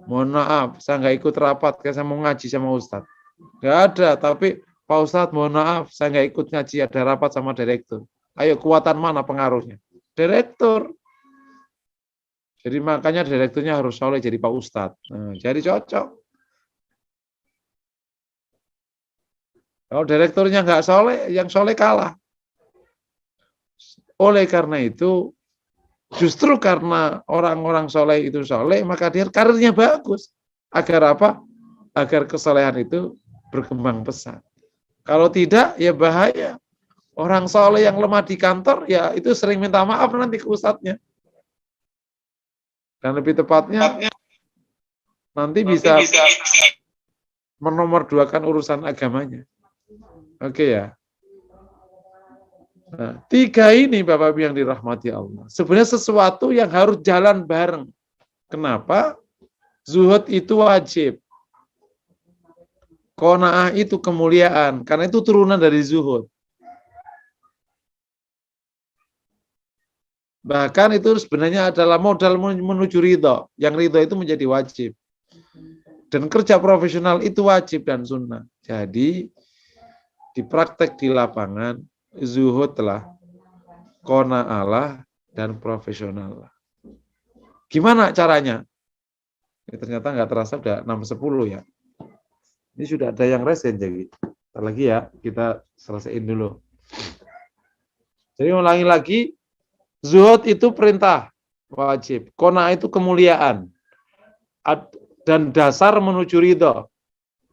mohon maaf, saya nggak ikut rapat, saya mau ngaji sama ustadz. Nggak ada, tapi Pak Ustadz, mohon maaf, saya nggak ikut ngaji, ada rapat sama direktur. Ayo, kekuatan mana pengaruhnya? Direktur. Jadi makanya direkturnya harus soleh jadi Pak Ustadz. Nah, jadi cocok. Kalau direkturnya nggak soleh, yang soleh kalah. Oleh karena itu, justru karena orang-orang soleh itu soleh, maka dia karirnya bagus. Agar apa? Agar kesolehan itu berkembang pesat. Kalau tidak, ya bahaya. Orang soleh yang lemah di kantor, ya itu sering minta maaf nanti ke ustadznya. Dan lebih tepatnya, nanti bisa menomorduakan urusan agamanya. Oke ya. Nah, tiga ini Bapak Ibu yang dirahmati Allah. Sebenarnya sesuatu yang harus jalan bareng. Kenapa? Zuhud itu wajib. Qanaah itu kemuliaan. Karena itu turunan dari zuhud. Bahkan itu sebenarnya adalah modal menuju ridho. Yang ridho itu menjadi wajib. Dan kerja profesional itu wajib dan sunnah. Jadi, di praktek di lapangan, zuhud lah, qanaah lah, dan profesional lah. Gimana caranya? Ini ternyata nggak terasa udah 6.10 ya. Ini sudah ada yang resen jadi. Ntar lagi ya, kita selesaiin dulu. Jadi ulangi lagi, zuhud itu perintah wajib, qanaah itu kemuliaan, dan dasar menuju ridho.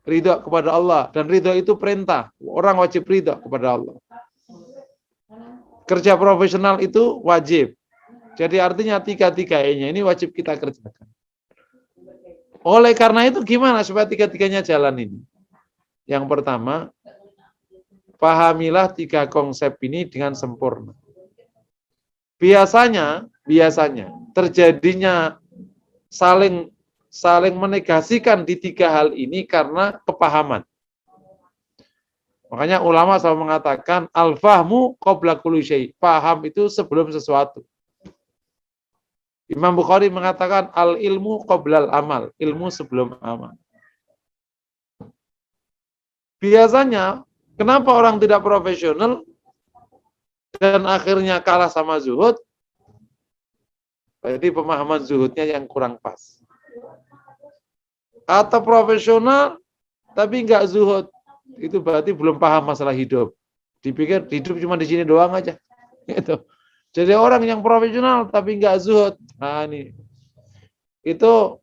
Ridho kepada Allah, dan ridho itu perintah. Orang wajib ridho kepada Allah. Kerja profesional itu wajib. Jadi artinya tiga-tiganya ini wajib kita kerjakan. Oleh karena itu gimana supaya tiga-tiganya jalan ini? Yang pertama, pahamilah tiga konsep ini dengan sempurna. Biasanya terjadinya saling menegasikan di tiga hal ini karena kepahaman. Makanya ulama selalu mengatakan al-fahmu qabla kulli syai'. Paham itu sebelum sesuatu. Imam Bukhari mengatakan al ilmu qoblal amal, ilmu sebelum amal. Biasanya kenapa orang tidak profesional dan akhirnya kalah sama zuhud? Jadi pemahaman zuhudnya yang kurang pas. Atau profesional tapi nggak zuhud, itu berarti belum paham masalah hidup. Dipikir hidup cuma di sini doang aja. Gitu. Jadi orang yang profesional tapi nggak zuhud, nah ini itu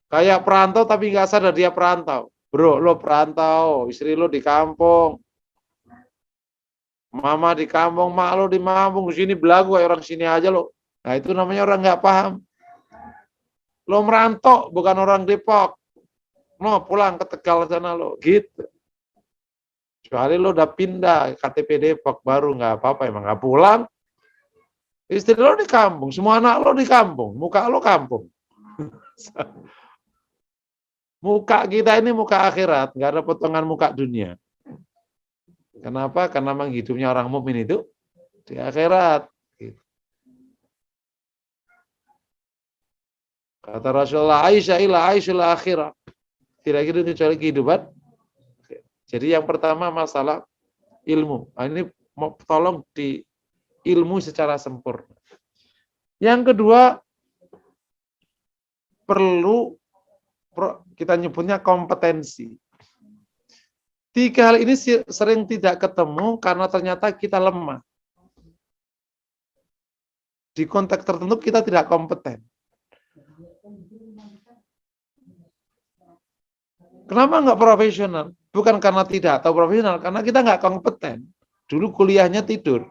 kayak perantau tapi nggak sadar dia perantau. Bro, lo perantau, istri lo di kampung, mama di kampung, mak lo di kampung, di sini belagu kayak orang sini aja lo. Nah itu namanya orang nggak paham. Lo merantau, bukan orang Depok. No, pulang ke Tegal sana lo, gitu. Kecuali lo udah pindah KTP Depok baru nggak apa-apa, emang nggak pulang. Istri lo di kampung, semua anak lo di kampung, muka lo kampung. Muka kita ini muka akhirat, nggak ada potongan muka dunia. Kenapa? Karena memang hidupnya orang mukmin itu di akhirat. Kata Rasulullah, Aisyah ila Aisyul akhirah. Tidak gitu kecuali kehidupan. Jadi yang pertama masalah ilmu. Nah, ini tolong di ilmu secara sempurna. Yang kedua, perlu kita nyebutnya kompetensi. Tiga hal ini sering tidak ketemu karena ternyata kita lemah. Di konteks tertentu kita tidak kompeten. Kenapa nggak profesional? Bukan karena tidak tahu profesional, karena kita nggak kompeten. Dulu kuliahnya tidur.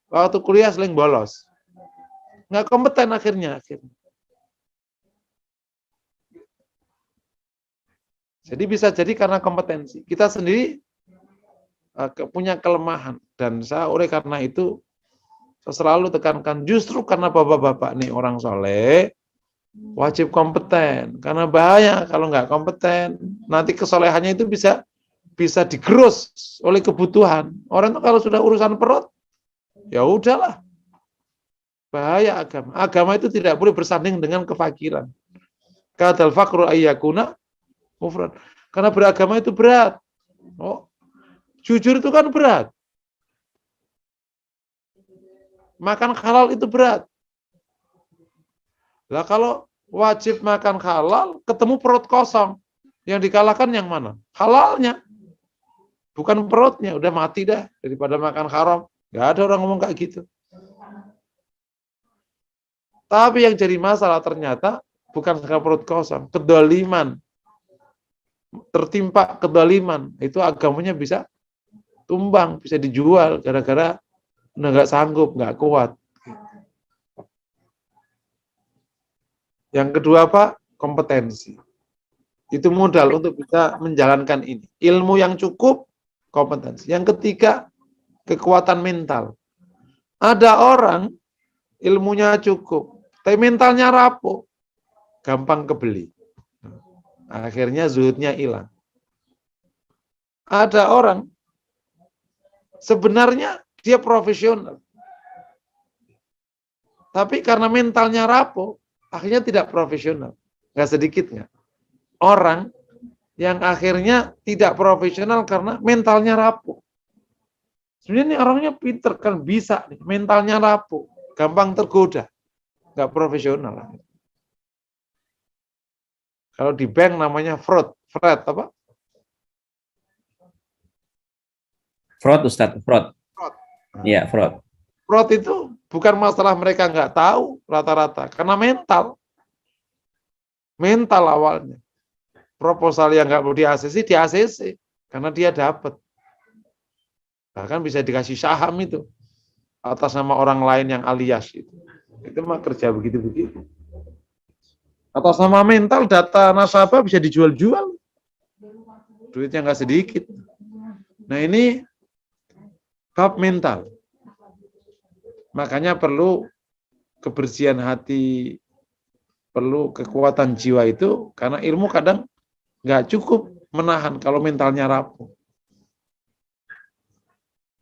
Waktu kuliah sering bolos. Nggak kompeten akhirnya. Jadi bisa jadi karena kompetensi. Kita sendiri punya kelemahan. Dan saya oleh karena itu saya selalu tekankan justru karena bapak-bapak nih orang soleh wajib kompeten. Karena bahaya kalau nggak kompeten. Nanti kesolehannya itu bisa digerus oleh kebutuhan. Orang itu kalau sudah urusan perut, ya udahlah. Bahaya agama. Agama itu tidak boleh bersanding dengan kefakiran. Kadal faqru ayyakuna kufran. Karena beragama itu berat. Oh, jujur itu kan berat. Makan halal itu berat. Lah kalau wajib makan halal, ketemu perut kosong. Yang dikalahkan yang mana? Halalnya. Bukan perutnya. Udah mati dah daripada makan haram. Gak ada orang ngomong kayak gitu. Tapi yang jadi masalah ternyata bukan karena perut kosong. Kedoliman. Tertimpa kedoliman, itu agamanya bisa tumbang, bisa dijual gara-gara udah nggak sanggup, nggak kuat. Yang kedua apa? Kompetensi. Itu modal untuk bisa menjalankan ini. Ilmu yang cukup, kompetensi. Yang ketiga, kekuatan mental. Ada orang ilmunya cukup, tapi mentalnya rapuh, gampang kebeli. Akhirnya zuhudnya hilang. Ada orang sebenarnya dia profesional, tapi karena mentalnya rapuh, akhirnya tidak profesional. Nggak sedikitnya orang yang akhirnya tidak profesional karena mentalnya rapuh. Sebenarnya orangnya pinter kan bisa, mentalnya rapuh, gampang tergoda, nggak profesional. Kalau di bank namanya fraud apa? Fraud, Ustadz, fraud. Iya, fraud. Fraud itu bukan masalah mereka nggak tahu rata-rata, karena mental. Mental awalnya. Proposal yang nggak mau di ACC, karena dia dapat. Bahkan bisa dikasih saham itu atas nama orang lain yang alias itu. Itu mah kerja begitu-begitu. Atas nama mental, data nasabah bisa dijual-jual. Duitnya nggak sedikit. Nah ini bab mental. Makanya perlu kebersihan hati, perlu kekuatan jiwa itu, karena ilmu kadang nggak cukup menahan kalau mentalnya rapuh.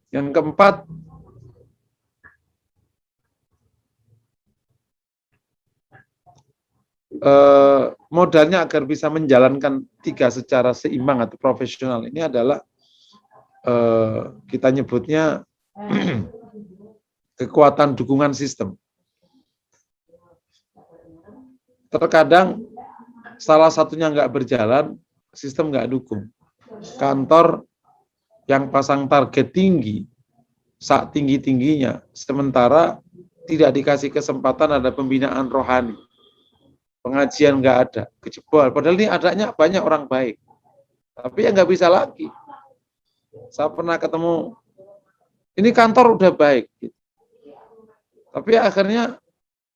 Yang keempat, modalnya agar bisa menjalankan 3 secara seimbang atau profesional ini adalah kita nyebutnya kekuatan dukungan sistem. Terkadang salah satunya nggak berjalan, sistem nggak dukung. Kantor yang pasang target tinggi, sak tinggi-tingginya, sementara tidak dikasih kesempatan ada pembinaan rohani. Pengajian nggak ada, kejebol. Padahal ini adanya banyak orang baik. Tapi ya nggak bisa lagi. Saya pernah ketemu, ini kantor udah baik. Tapi akhirnya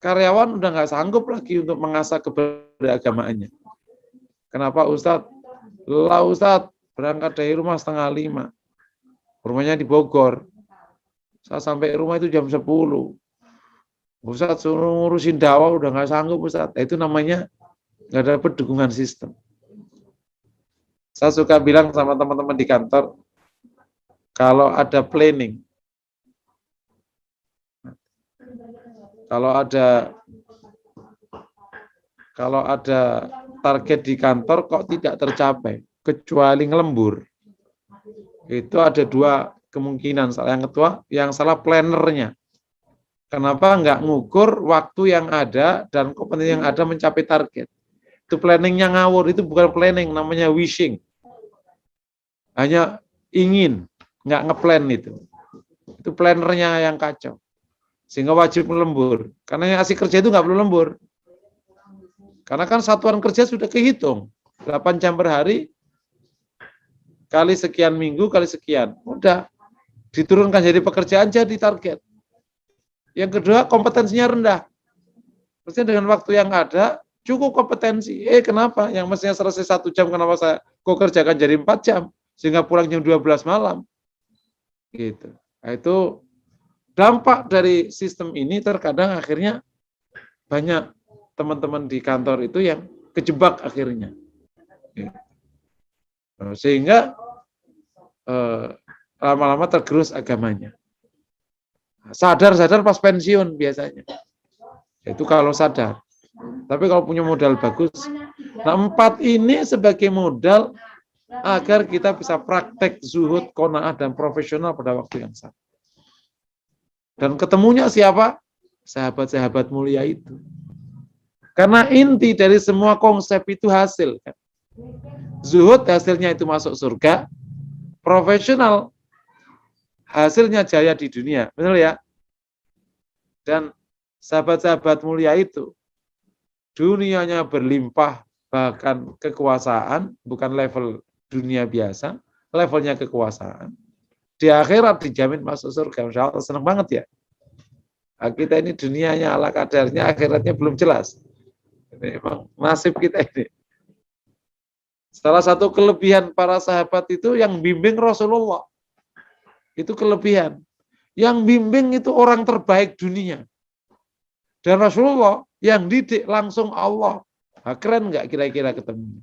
karyawan udah nggak sanggup lagi untuk mengasah keberagamaannya. Kenapa Ustadz? Lah Ustadz, berangkat dari rumah 4:30. Rumahnya di Bogor. Saya sampai rumah itu jam 10. Ustadz suruh ngurusin dakwah udah nggak sanggup Ustadz. Itu namanya nggak dapat dukungan sistem. Saya suka bilang sama teman-teman di kantor, kalau ada planning, kalau ada target di kantor kok tidak tercapai, kecuali ngelembur, itu ada 2 kemungkinan. Yang salah plannernya. Kenapa nggak ngukur waktu yang ada dan kompetensi yang ada mencapai target? Itu planningnya ngawur, itu bukan planning, namanya wishing. Hanya ingin, nggak ngeplan itu. Itu plannernya yang kacau. Sehingga wajib melembur. Karena yang asik kerja itu nggak perlu lembur. Karena kan satuan kerja sudah kehitung. 8 jam per hari, kali sekian minggu, kali sekian. Udah, diturunkan jadi pekerjaan, jadi target. Yang kedua, kompetensinya rendah. Maksudnya dengan waktu yang ada, cukup kompetensi. Kenapa? Yang mestinya selesai 1 jam, kenapa saya kok kerjakan jadi 4 jam? Sehingga pulang jam 12 malam. Gitu. Nah, itu dampak dari sistem ini terkadang akhirnya banyak teman-teman di kantor itu yang kejebak akhirnya. Sehingga lama-lama tergerus agamanya. Sadar-sadar pas pensiun biasanya. Itu kalau sadar. Tapi kalau punya modal bagus. Nah, 4 ini sebagai modal agar kita bisa praktek zuhud, qanaah, dan profesional pada waktu yang sama. Dan ketemunya siapa? Sahabat-sahabat mulia itu. Karena inti dari semua konsep itu hasil. Zuhud hasilnya itu masuk surga. Profesional hasilnya jaya di dunia. Benar ya? Dan sahabat-sahabat mulia itu dunianya berlimpah, bahkan kekuasaan, bukan level dunia biasa, levelnya kekuasaan. Di akhirat dijamin masuk surga. Insya Allah senang banget ya. Nah, kita ini dunianya ala kadarnya, akhiratnya belum jelas. Ini memang nasib kita ini. Salah satu kelebihan para sahabat itu yang bimbing Rasulullah. Itu kelebihan. Yang bimbing itu orang terbaik dunia. Dan Rasulullah yang didik langsung Allah. Nah, keren nggak kira-kira ketemu?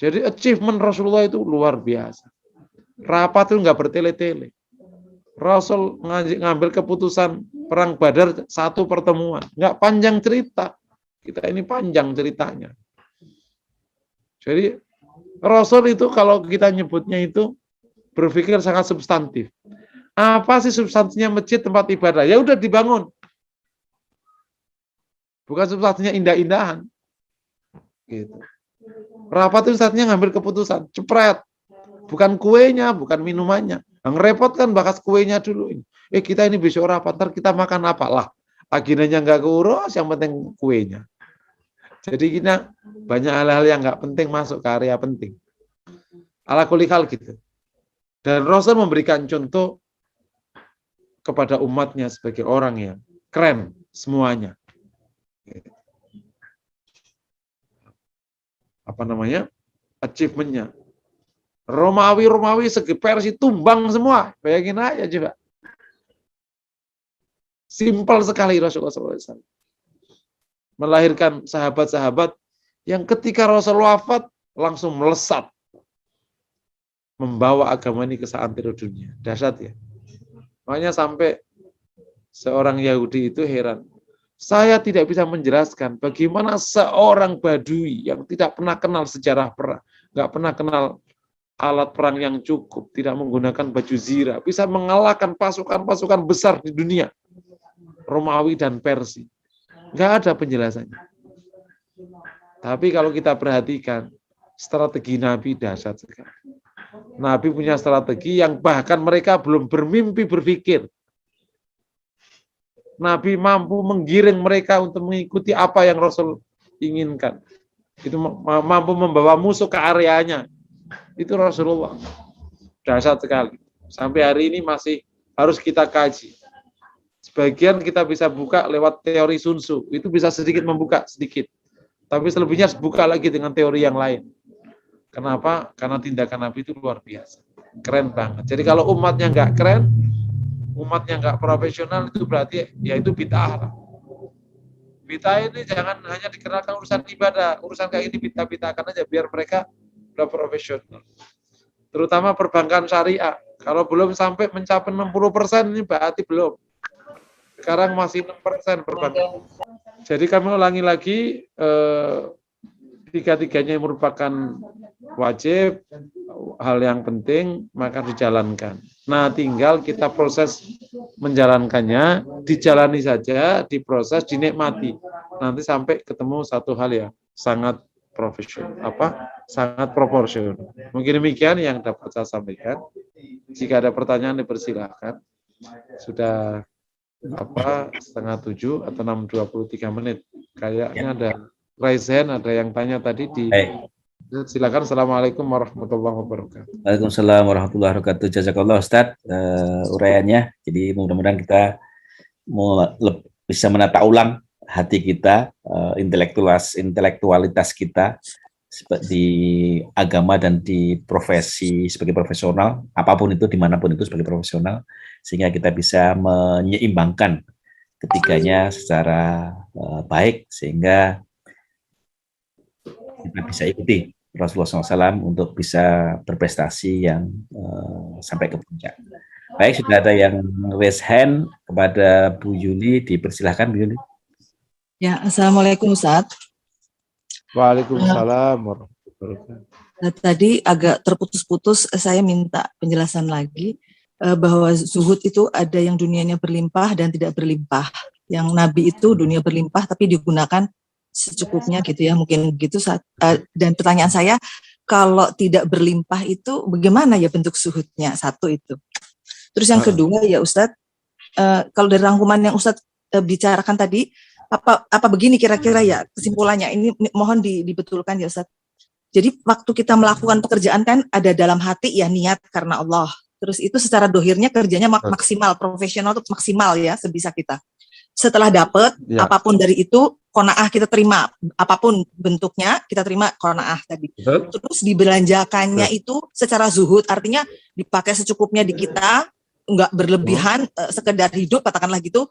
Jadi achievement Rasulullah itu luar biasa. Rapat itu nggak bertele-tele. Rasul ngambil keputusan perang Badar 1 pertemuan. Nggak panjang cerita. Kita ini panjang ceritanya. Jadi Rasul itu kalau kita nyebutnya itu berpikir sangat substantif. Apa sih substansinya masjid tempat ibadah? Ya udah dibangun. Bukan substansinya indah-indahan. Gitu. Rapat itu saatnya ngambil keputusan, cepret. Bukan kuenya, bukan minumannya. Yang repot kan bahas kuenya dulu. Kita ini besok rapat, ntar kita makan apa lah. Agendanya nggak keurus, yang penting kuenya. Jadi kita banyak hal-hal yang nggak penting masuk ke area penting. Ala kulikal gitu. Dan Rasul memberikan contoh kepada umatnya sebagai orang yang keren semuanya. Apa namanya? Achievement-nya. Romawi segi Persia tumbang semua. Bayangin aja coba. Simpel sekali Rasulullah SAW. Melahirkan sahabat-sahabat yang ketika Rasul wafat langsung melesat. Membawa agama ini ke seantero dunia. Dahsyat ya. Makanya sampai seorang Yahudi itu heran. Saya tidak bisa menjelaskan bagaimana seorang Badui yang tidak pernah kenal sejarah perang, nggak pernah kenal alat perang yang cukup, tidak menggunakan baju zirah, bisa mengalahkan pasukan-pasukan besar di dunia, Romawi dan Persia. Nggak ada penjelasannya. Tapi kalau kita perhatikan, strategi Nabi dahsyat sekali. Nabi punya strategi yang bahkan mereka belum bermimpi berpikir. Nabi mampu menggiring mereka untuk mengikuti apa yang Rasul inginkan. Itu mampu membawa musuh ke areanya. Itu Rasulullah. Dahsyat sekali. Sampai hari ini masih harus kita kaji. Sebagian kita bisa buka lewat teori Sun Tzu. Itu bisa sedikit membuka, sedikit. Tapi selebihnya harus buka lagi dengan teori yang lain. Kenapa? Karena tindakan Nabi itu luar biasa. Keren banget. Jadi kalau umatnya nggak keren, umatnya nggak profesional, itu berarti ya itu bid'ah. Bid'ah ini jangan hanya dikenalkan urusan ibadah, urusan kayak ini bid'ah-bid'ahkan aja biar mereka udah profesional. Terutama perbankan syariah. Kalau belum sampai mencapai 60% ini berarti belum. Sekarang masih 6% perbankan. Jadi kami ulangi lagi, tiga-tiganya merupakan wajib, hal yang penting, maka dijalankan. Nah, tinggal kita proses menjalankannya, dijalani saja, diproses, dinikmati. Nanti sampai ketemu satu hal ya, sangat profesional, sangat proporsional. Mungkin demikian yang dapat saya sampaikan. Jika ada pertanyaan dipersilakan. Sudah 6:30 atau 6:23 menit. Kayaknya ada raise hand, ada yang tanya tadi di. Silakan. Assalamualaikum warahmatullahi wabarakatuh. Waalaikumsalam warahmatullahi wabarakatuh. Jazakallah Ustaz uraiannya. Jadi mudah-mudahan kita bisa menata ulang hati kita, intelektualitas kita di agama dan di profesi sebagai profesional, apapun itu, dimanapun itu sebagai profesional, sehingga kita bisa menyeimbangkan ketiganya secara baik, sehingga kita bisa ikuti Rasulullah SAW untuk bisa berprestasi yang sampai ke puncak. Baik, sudah ada yang raise hand kepada Bu Yuli, dipersilahkan Bu Yuli. Ya, Assalamualaikum Ustaz. Waalaikumsalam warahmatullahi wabarakatuh. Tadi agak terputus-putus, saya minta penjelasan lagi bahwa zuhud itu ada yang dunianya berlimpah dan tidak berlimpah. Yang Nabi itu dunia berlimpah tapi digunakan secukupnya gitu ya, mungkin begitu. Dan pertanyaan saya, kalau tidak berlimpah itu bagaimana ya bentuk zuhudnya? Satu itu. Terus yang kedua ya Ustadz, kalau dari rangkuman yang Ustadz bicarakan tadi, apa begini kira-kira ya kesimpulannya? Ini mohon dibetulkan ya Ustadz. Jadi waktu kita melakukan pekerjaan kan ada dalam hati ya niat karena Allah. Terus itu secara dohirnya kerjanya maksimal, profesional itu maksimal ya sebisa kita. Setelah dapat apapun dari itu, qanaah kita terima, apapun bentuknya kita terima qanaah tadi. Terus dibelanjakannya itu secara zuhud, artinya dipakai secukupnya di kita, enggak berlebihan, sekedar hidup katakanlah gitu.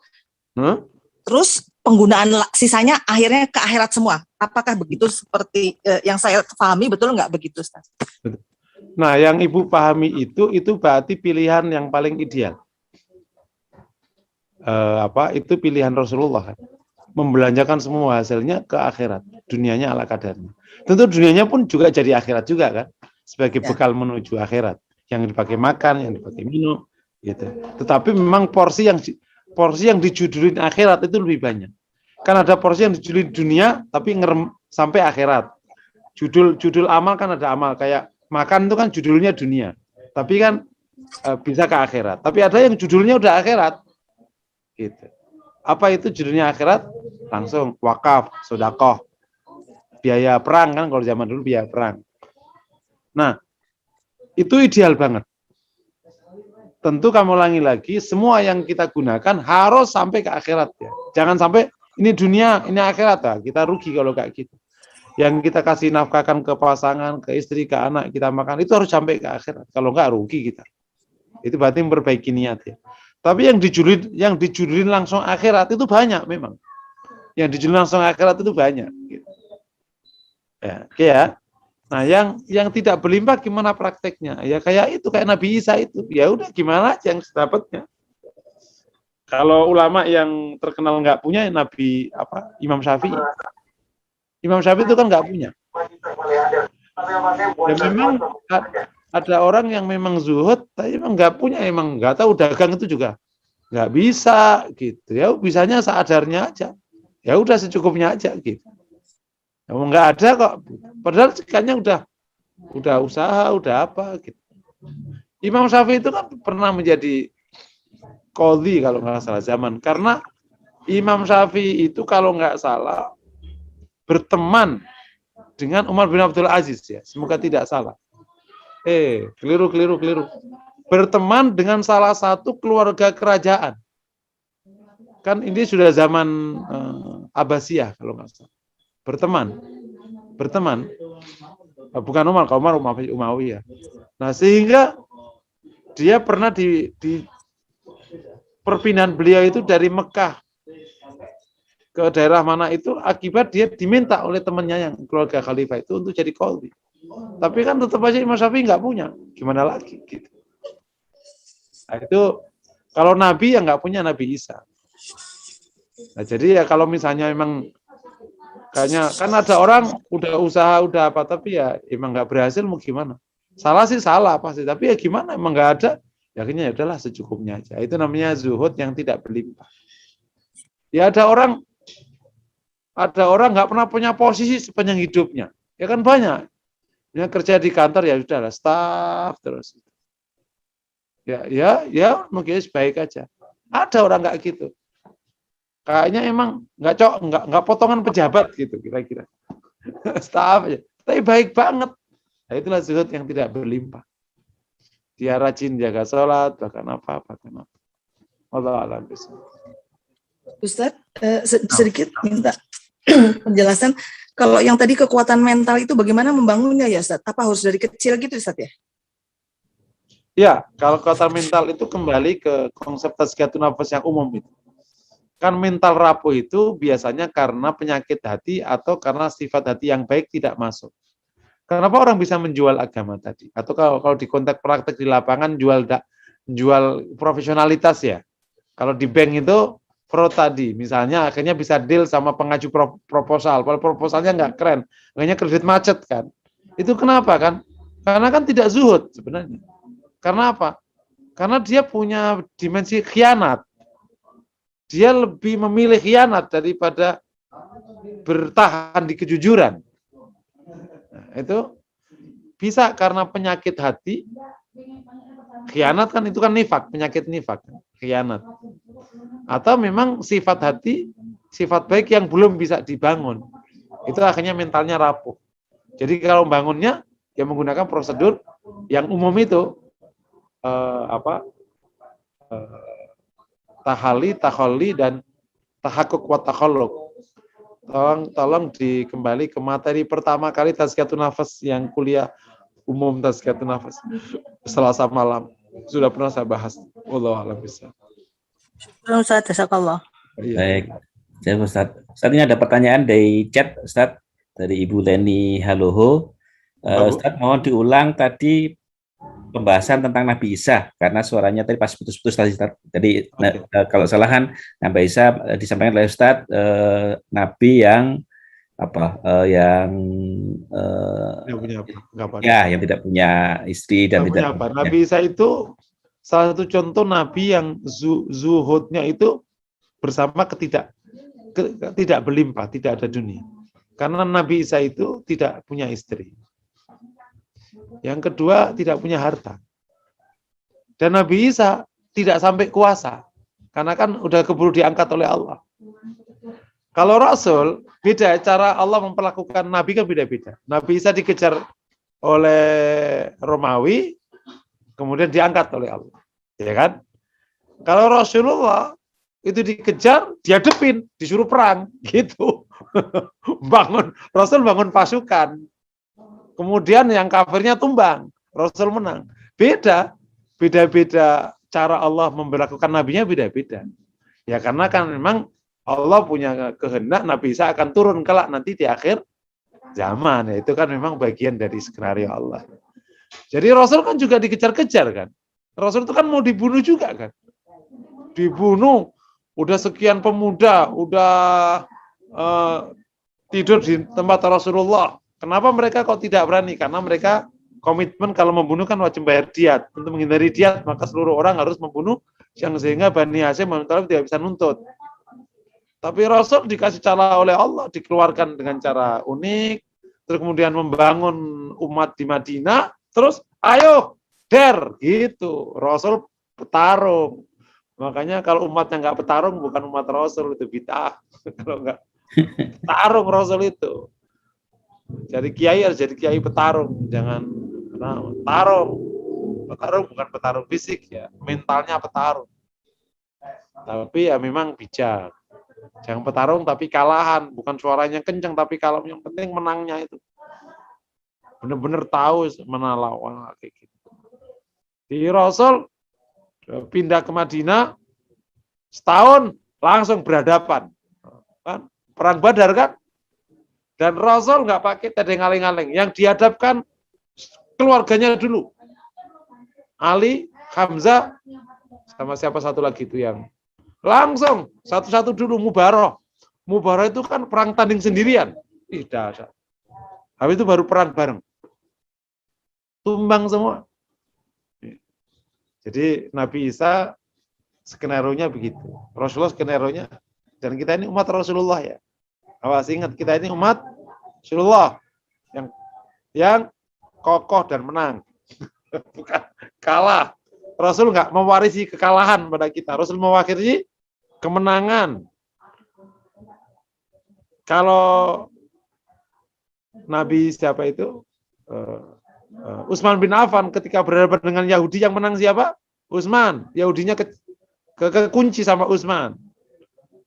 Terus penggunaan sisanya akhirnya ke akhirat semua. Apakah begitu seperti yang saya pahami, betul enggak begitu Ustaz? Nah, yang Ibu pahami itu berarti pilihan yang paling ideal. Itu pilihan Rasulullah kan? Membelanjakan semua hasilnya ke akhirat, dunianya ala kadarnya. Tentu dunianya pun juga jadi akhirat juga kan, sebagai bekal menuju akhirat, yang dipakai makan, yang dipakai minum, gitu. Tetapi memang porsi yang dijudulin akhirat itu lebih banyak. Kan ada porsi yang dijudulin dunia, tapi ngerem sampai akhirat. Judul amal kan ada amal kayak makan itu kan judulnya dunia, tapi kan bisa ke akhirat. Tapi ada yang judulnya udah akhirat. Gitu. Apa itu judulnya akhirat? Langsung wakaf, sedekah, biaya perang kan kalau zaman dulu biaya perang. Nah, itu ideal banget. Tentu kamu ulangi lagi, semua yang kita gunakan harus sampai ke akhirat ya. Jangan sampai ini dunia, ini akhirat ya. Kita rugi kalau kayak gitu. Yang kita kasih nafkahkan ke pasangan, ke istri, ke anak kita makan itu harus sampai ke akhirat. Kalau enggak rugi kita. Itu berarti memperbaiki niat ya. Tapi yang dijudulin langsung akhirat itu banyak memang. Yang dijudulin langsung akhirat itu banyak. Gitu. Ya, oke ya. Nah, yang tidak berlimpah gimana prakteknya? Ya kayak Nabi Isa itu. Ya udah gimana aja yang dapatnya. Kalau ulama yang terkenal nggak punya Nabi apa Imam Syafi'i. Imam Syafi'i itu kan nggak punya. Dan memang ada orang yang memang zuhud, tapi memang nggak punya, emang nggak tahu dagang itu juga nggak bisa gitu. Ya bisanya seadarnya aja. Ya udah secukupnya aja gitu. Ya, nggak ada kok. Padahal sekiannya udah usaha, udah apa gitu. Imam Syafi'i itu kan pernah menjadi qadhi kalau nggak salah zaman, karena Imam Syafi'i itu kalau nggak salah berteman dengan Umar bin Abdul Aziz ya, semoga tidak salah. Keliru. Berteman dengan salah satu keluarga kerajaan. Kan ini sudah zaman Abbasiyah kalau nggak salah. Berteman. Bukan Umar, kalau Umar Umayyah. Nah sehingga dia pernah di perpindahan beliau itu dari Mekah ke daerah mana itu akibat dia diminta oleh temannya yang keluarga khalifah itu untuk jadi qadhi. Tapi kan tetap aja Imam Syafi'i nggak punya, gimana lagi gitu. Nah, itu kalau Nabi yang nggak punya Nabi Isa. Nah, jadi ya kalau misalnya memang kayaknya kan ada orang udah usaha udah apa tapi ya emang nggak berhasil mau gimana? Salah sih salah pasti, tapi ya gimana emang nggak ada. Ya akhirnya ya udahlah secukupnya aja. Itu namanya zuhud yang tidak berlimpah. Ya ada orang nggak pernah punya posisi sepanjang hidupnya. Ya kan banyak. Yang kerja di kantor ya udahlah staff terus. Ya mungkin baik aja. Ada orang nggak gitu. Kayaknya emang nggak potongan pejabat gitu kira-kira. Staff aja. Tapi baik banget. Nah, itulah zuhud yang tidak berlimpah. Dia rajin jaga sholat, bahkan apa. Allah alam bisa. Ustaz, sedikit minta penjelasan. Kalau yang tadi kekuatan mental itu bagaimana membangunnya ya Ustaz? Apa harus dari kecil gitu Ustaz ya? Ya, kalau kekuatan mental itu kembali ke konsep tazkiyatun nafas yang umum itu. Kan mental rapuh itu biasanya karena penyakit hati atau karena sifat hati yang baik tidak masuk. Kenapa orang bisa menjual agama tadi? Atau kalau di konteks praktek di lapangan jual profesionalitas ya. Kalau di bank itu fraud tadi, misalnya akhirnya bisa deal sama pengaju proposal. Kalau proposalnya nggak keren, akhirnya kredit macet kan. Itu kenapa kan? Karena kan tidak zuhud sebenarnya. Karena apa? Karena dia punya dimensi khianat. Dia lebih memilih khianat daripada bertahan di kejujuran. Nah, itu bisa karena penyakit hati, khianat kan itu kan nifak, penyakit nifak, khianat. Atau memang sifat hati, sifat baik yang belum bisa dibangun. Itu akhirnya mentalnya rapuh. Jadi kalau bangunnya, ya menggunakan prosedur yang umum itu, tahali, takhalli, dan tahakuk wa takhalluk. Tolong dikembali ke materi pertama kali tazkiyatun nafas yang kuliah umum tazkiyatun nafas Selasa malam sudah pernah saya bahas. Wallahu a'lam bishawab. Ustaz, jazakallah. Baik, saya Ustaz. Saat ini ada pertanyaan dari chat Ustaz dari Ibu Leni Haloho. Ustaz mohon diulang tadi pembahasan tentang Nabi Isa karena suaranya tadi pas putus-putus tadi Ustaz. Jadi kalau salahan Nabi Isa disampaikan oleh Ustaz Nabi yang yang yang tidak punya istri dan tidak punya. Nabi Isa itu salah satu contoh Nabi yang zuhudnya itu bersama tidak berlimpah, tidak ada dunia. Karena Nabi Isa itu tidak punya istri. Yang kedua, tidak punya harta. Dan Nabi Isa tidak sampai kuasa. Karena kan udah keburu diangkat oleh Allah. Kalau Rasul, beda. Cara Allah memperlakukan Nabi kan beda-beda. Nabi Isa dikejar oleh Romawi, kemudian diangkat oleh Allah. Ya kan? Kalau Rasulullah, itu dikejar, dihadepin, disuruh perang. Gitu. Rasul bangun pasukan. Kemudian yang kafirnya tumbang, Rasul menang. Beda cara Allah memperlakukan nabinya beda-beda. Ya karena kan memang Allah punya kehendak Nabi Isa akan turun kelak nanti di akhir zaman. Ya, itu kan memang bagian dari skenario Allah. Jadi Rasul kan juga dikejar-kejar kan. Rasul itu kan mau dibunuh juga kan. Dibunuh udah sekian pemuda, udah tidur di tempat Rasulullah. Kenapa mereka kok tidak berani? Karena mereka komitmen kalau membunuh kan wajib bayar diat. Untuk menghindari diat, maka seluruh orang harus membunuh, yang sehingga Bani Hasyim tidak bisa nuntut. Tapi Rasul dikasih cara oleh Allah, dikeluarkan dengan cara unik, terus kemudian membangun umat di Madinah, terus ayo, gitu. Rasul petarung. Makanya kalau umatnya nggak petarung, bukan umat Rasul, itu bid'ah. Kalau nggak petarung Rasul itu. Jadi kiai harus jadi kiai petarung, jangan petarung. Petarung bukan petarung fisik ya, mentalnya petarung. Tapi ya memang bijak. Jangan petarung tapi kalahan, bukan suaranya kencang tapi kalau yang penting menangnya itu. Benar-benar tahu mana lawan kayak gitu. Di Rasul pindah ke Madinah setahun langsung berhadapan. Kan? Perang Badar kan? Dan Rasul nggak pakai tedeng aling-aling. Yang dihadapkan keluarganya dulu. Ali, Hamzah, sama siapa satu lagi itu yang langsung satu-satu dulu Mubarak. Mubarak itu kan perang tanding sendirian. Ih, dahsyat. Habis itu baru perang bareng. Tumbang semua. Jadi Nabi Isa skenario-nya begitu. Rasulullah skenario-nya. Dan kita ini umat Rasulullah ya. Awas ingat, kita ini umat Rasulullah yang kokoh dan menang. Bukan kalah. Rasul nggak mewarisi kekalahan pada kita. Rasul mewarisi kemenangan. Kalau Nabi siapa itu? Utsman bin Affan ketika berhadapan dengan Yahudi yang menang siapa? Utsman. Yahudinya kekunci sama Utsman.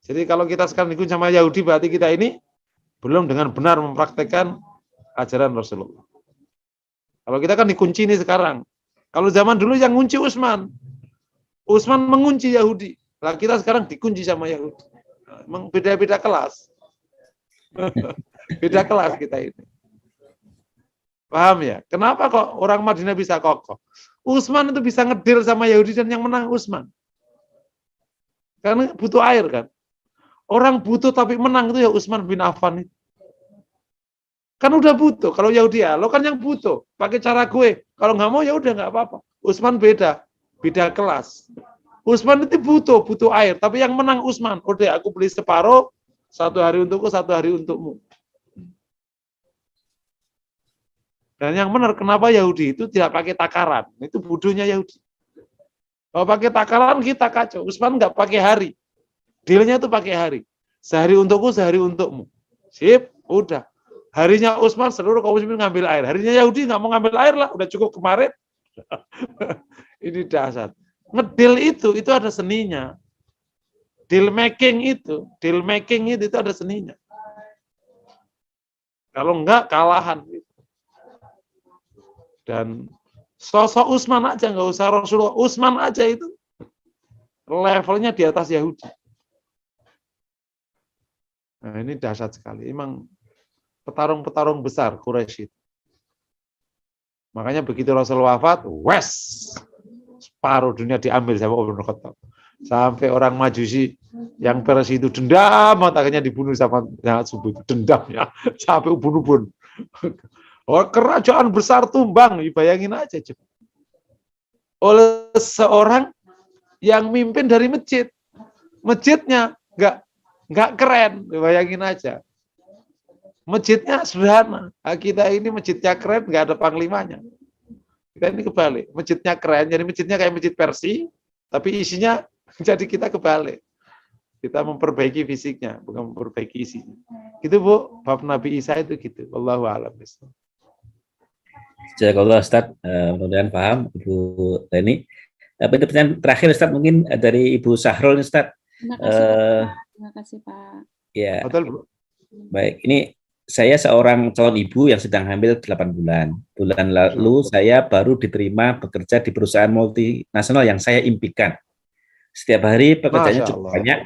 Jadi kalau kita sekarang dikunci sama Yahudi, berarti kita ini belum dengan benar mempraktekkan ajaran Rasulullah. Kalau kita kan dikunci ini sekarang. Kalau zaman dulu yang ngunci Utsman. Utsman mengunci Yahudi. Nah, kita sekarang dikunci sama Yahudi. Memang beda-beda kelas. Beda kelas kita ini. Paham ya? Kenapa kok orang Madinah bisa kokoh? Utsman itu bisa ngedil sama Yahudi dan yang menang Utsman. Karena butuh air kan. Orang butuh tapi menang itu ya Utsman bin Affan itu. Kan udah butuh. Kalau Yahudi ya, lo kan yang butuh. Pakai cara gue. Kalau nggak mau ya udah nggak apa-apa. Utsman beda kelas. Utsman itu butuh air. Tapi yang menang Utsman. Udah aku beli separuh, 1 hari untukku, 1 hari untukmu. Dan yang benar, kenapa Yahudi itu tidak pakai takaran? Itu bodohnya Yahudi. Kalau pakai takaran kita kacau. Utsman nggak pakai hari. Dealnya itu pakai hari. Sehari untukku, sehari untukmu. Sip, udah. Harinya Utsman seluruh kaum muslimin ngambil air. Harinya Yahudi nggak mau ngambil air lah, udah cukup kemarin. Ini dahsyat. Ngedil itu ada seninya. Deal making itu ada seninya. Kalau enggak kalahan. Dan sosok Utsman aja, nggak usah Rasulullah. Utsman aja itu levelnya di atas Yahudi. Nah, ini dahsyat sekali. Emang petarung-petarung besar Quraisy itu. Makanya begitu Rasul wafat, separuh dunia diambil sama Umar bin Khattab. Sampai orang Majusi yang Persia itu dendam, akhirnya dibunuh sama subuh itu dendam ya, sampai ubun-ubun. Oh, kerajaan besar tumbang, bayangin aja. Oleh seorang yang mimpin dari masjid. Masjidnya nggak keren, bayangin aja. Masjidnya sederhana. Kita ini masjidnya keren, nggak ada panglimanya. Kita ini kebalik. Masjidnya keren, jadi masjidnya kayak masjid Persia, tapi isinya jadi kita kebalik. Kita memperbaiki fisiknya, bukan memperbaiki isinya. Gitu Bu, bab Nabi Isa itu gitu. Wallahu a'lam. Jazakallah Ustaz, mudah-mudahan paham Ibu Leni. Pertanyaan terakhir Ustaz mungkin dari Ibu Sahrul Ustaz. Terima kasih Pak. Ya. Betul, Bu. Baik, ini saya seorang calon ibu yang sedang hamil 8 bulan. Bulan lalu saya baru diterima bekerja di perusahaan multinasional yang saya impikan. Setiap hari pekerjaannya cukup banyak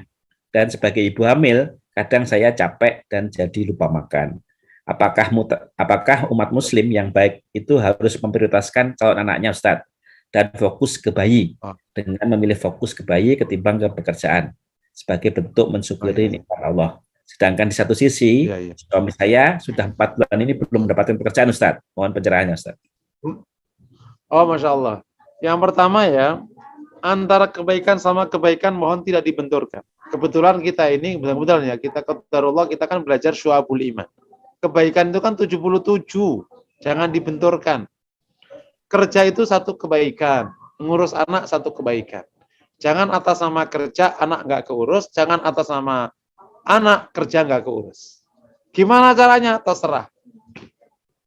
dan sebagai ibu hamil kadang saya capek dan jadi lupa makan. Apakah umat muslim yang baik itu harus memprioritaskan calon anaknya Ustaz dan fokus ke bayi dengan memilih fokus ke bayi ketimbang ke pekerjaan? sebagai bentuk mensyukuri nikmat Allah. Sedangkan di satu sisi, suami saya sudah 4 bulan ini belum mendapatkan pekerjaan, Ustaz. Mohon pencerahannya, Ustaz. Oh, Masya Allah. Yang pertama ya, antara kebaikan sama kebaikan mohon tidak dibenturkan. Kebetulan kita ini, betul-betul ya, kita qadarullah, kita kan belajar syu'abul iman. Kebaikan itu kan 77, jangan dibenturkan. Kerja itu satu kebaikan, ngurus anak satu kebaikan. Jangan atas nama kerja, anak nggak keurus, jangan atas nama anak, kerja nggak keurus. Gimana caranya? Terserah.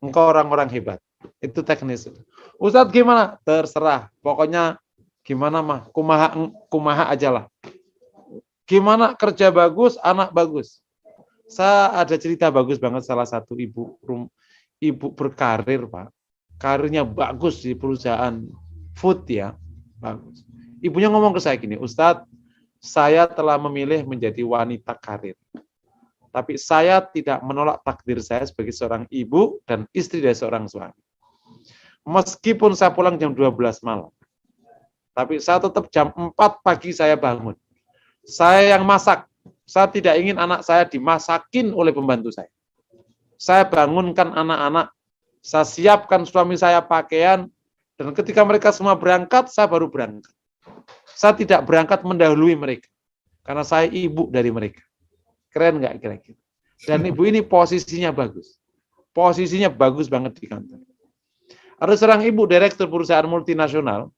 Engkau orang-orang hebat. Itu teknis. Ustadz gimana? Terserah. Pokoknya gimana mah, kumaha aja lah. Gimana kerja bagus, anak bagus. Saya ada cerita bagus banget, salah satu ibu berkarir, Pak. Karirnya bagus di perusahaan food ya. Bagus. Ibunya ngomong ke saya gini, Ustadz, saya telah memilih menjadi wanita karir. Tapi saya tidak menolak takdir saya sebagai seorang ibu dan istri dari seorang suami. Meskipun saya pulang jam 12 malam, tapi saya tetap jam 4 pagi saya bangun. Saya yang masak. Saya tidak ingin anak saya dimasakin oleh pembantu saya. Saya bangunkan anak-anak, saya siapkan suami saya pakaian, dan ketika mereka semua berangkat, saya baru berangkat. Saya tidak berangkat mendahului mereka, karena saya ibu dari mereka. Keren nggak kira-kira? Dan ibu ini posisinya bagus. Posisinya bagus banget di kantor. Ada seorang ibu direktur perusahaan multinasional,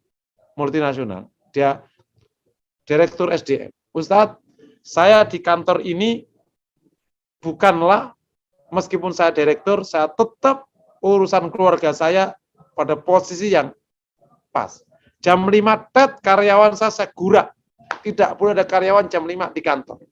dia direktur SDM. Ustadz, saya di kantor ini bukanlah, meskipun saya direktur, saya tetap urusan keluarga saya pada posisi yang pas. Jam 5 tet karyawan saya gurak. Tidak boleh ada karyawan jam 5 di kantor.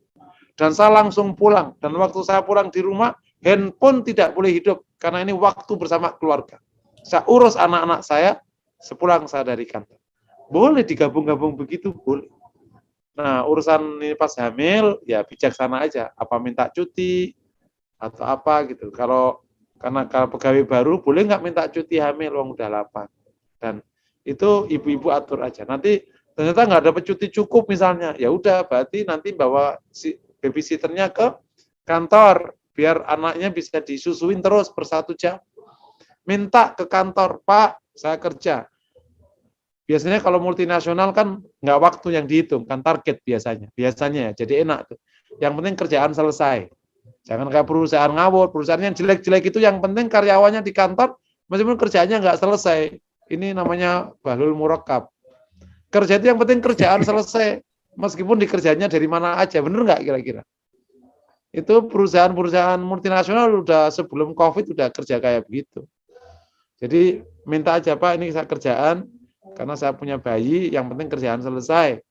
Dan saya langsung pulang. Dan waktu saya pulang di rumah, handphone tidak boleh hidup. Karena ini waktu bersama keluarga. Saya urus anak-anak saya sepulang saya dari kantor. Boleh digabung-gabung begitu? Boleh. Nah, urusan ini pas hamil, ya bijaksana aja. Apa minta cuti, atau apa gitu. Kalau pegawai baru, boleh nggak minta cuti hamil, wong udah lapang. Dan itu ibu-ibu atur aja. Nanti ternyata nggak dapat cuti cukup misalnya, ya udah berarti nanti bawa si babysitternya ke kantor biar anaknya bisa disusuin terus per 1 jam. Minta ke kantor, Pak, saya kerja. Biasanya kalau multinasional kan nggak waktu yang dihitung, kan target biasanya ya, jadi enak tuh. Yang penting kerjaan selesai. Jangan kayak perusahaan ngawur, perusahaan yang jelek-jelek itu yang penting karyawannya di kantor, meskipun kerjaannya nggak selesai. Ini namanya bahlul murakkab. Kerja itu yang penting kerjaan selesai, meskipun dikerjanya dari mana aja, bener nggak kira-kira? Itu perusahaan-perusahaan multinasional udah sebelum COVID udah kerja kayak begitu. Jadi minta aja, Pak, ini saya kerjaan, karena saya punya bayi, yang penting kerjaan selesai.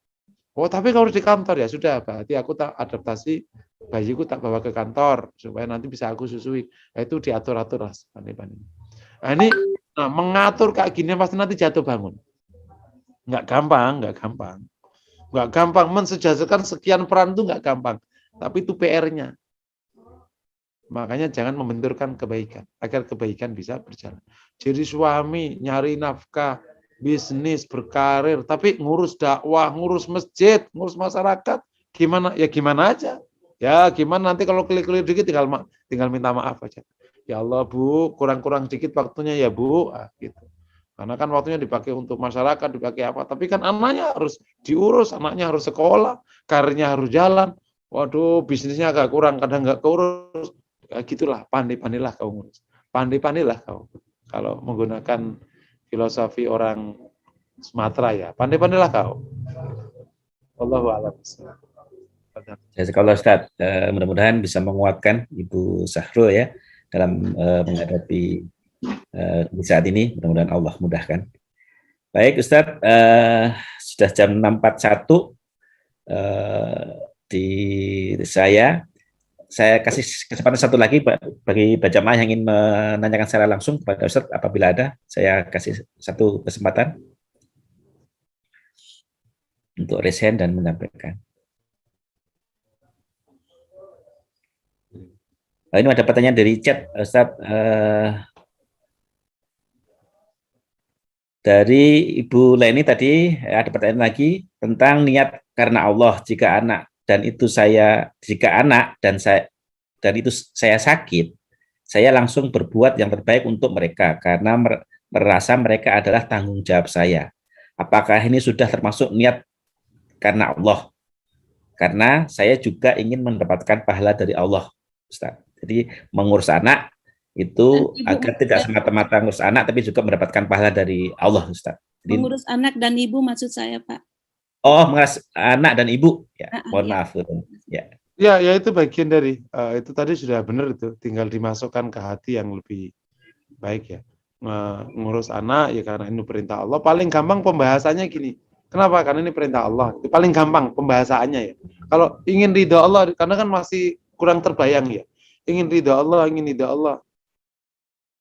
Oh, tapi kalau di kantor ya sudah, berarti aku tak adaptasi, bayiku tak bawa ke kantor, supaya nanti bisa aku susui. Nah, itu diatur-atur lah. Nah, ini mengatur kayak gini pasti nanti jatuh bangun. Nggak gampang. Mensejajarkan sekian peran itu nggak gampang. Tapi itu PR-nya. Makanya jangan membenturkan kebaikan, agar kebaikan bisa berjalan. Jadi suami nyari nafkah, bisnis, berkarir, tapi ngurus dakwah, ngurus masjid, ngurus masyarakat, gimana? Ya gimana aja. Ya gimana nanti kalau keliru dikit tinggal minta maaf aja. Ya Allah, Bu, kurang-kurang dikit waktunya ya, Bu. Gitu. Karena kan waktunya dipakai untuk masyarakat, dipakai apa. Tapi kan anaknya harus diurus, anaknya harus sekolah, karirnya harus jalan. Waduh, bisnisnya agak kurang, kadang nggak keurus. Ya, gitulah, pandai-pandailah kau ngurus. Pandai-pandailah kau. Kalau menggunakan filosofi orang Sumatera ya, pandai-pandailah kau. Wallahu a'lam. Jazakallah Ustaz, mudah-mudahan bisa menguatkan Ibu Sahrul ya dalam menghadapi saat ini, mudah-mudahan Allah mudahkan. Baik Ustaz, sudah jam 6.41 di saya kasih kesempatan satu lagi bagi jamaah yang ingin menanyakan secara langsung kepada Ustaz, apabila ada, saya kasih satu kesempatan untuk raise hand dan menyampaikan. Ini ada pertanyaan dari chat, Ustaz. Dari Ibu Leni tadi ada pertanyaan lagi tentang niat karena Allah. Jika anak dan itu saya jika anak dan itu saya sakit, saya langsung berbuat yang terbaik untuk mereka karena merasa mereka adalah tanggung jawab saya. Apakah ini sudah termasuk niat karena Allah? Karena saya juga ingin mendapatkan pahala dari Allah, Ustaz. Jadi mengurus anak itu agar tidak semata-mata ngurus anak, tapi juga mendapatkan pahala dari Allah, Ustaz. Jadi, mengurus anak dan ibu maksud saya, Pak. oh, mengurus anak dan ibu, ya. Mohon maaf, ya. Ya, itu bagian dari itu tadi sudah benar itu, tinggal dimasukkan ke hati yang lebih baik ya. Ngurus anak ya karena ini perintah Allah. Paling gampang pembahasannya gini. Kenapa? Karena ini perintah Allah. Itu paling gampang pembahasannya ya. Kalau ingin ridha Allah, karena kan masih kurang terbayang ya. Ingin ridha Allah.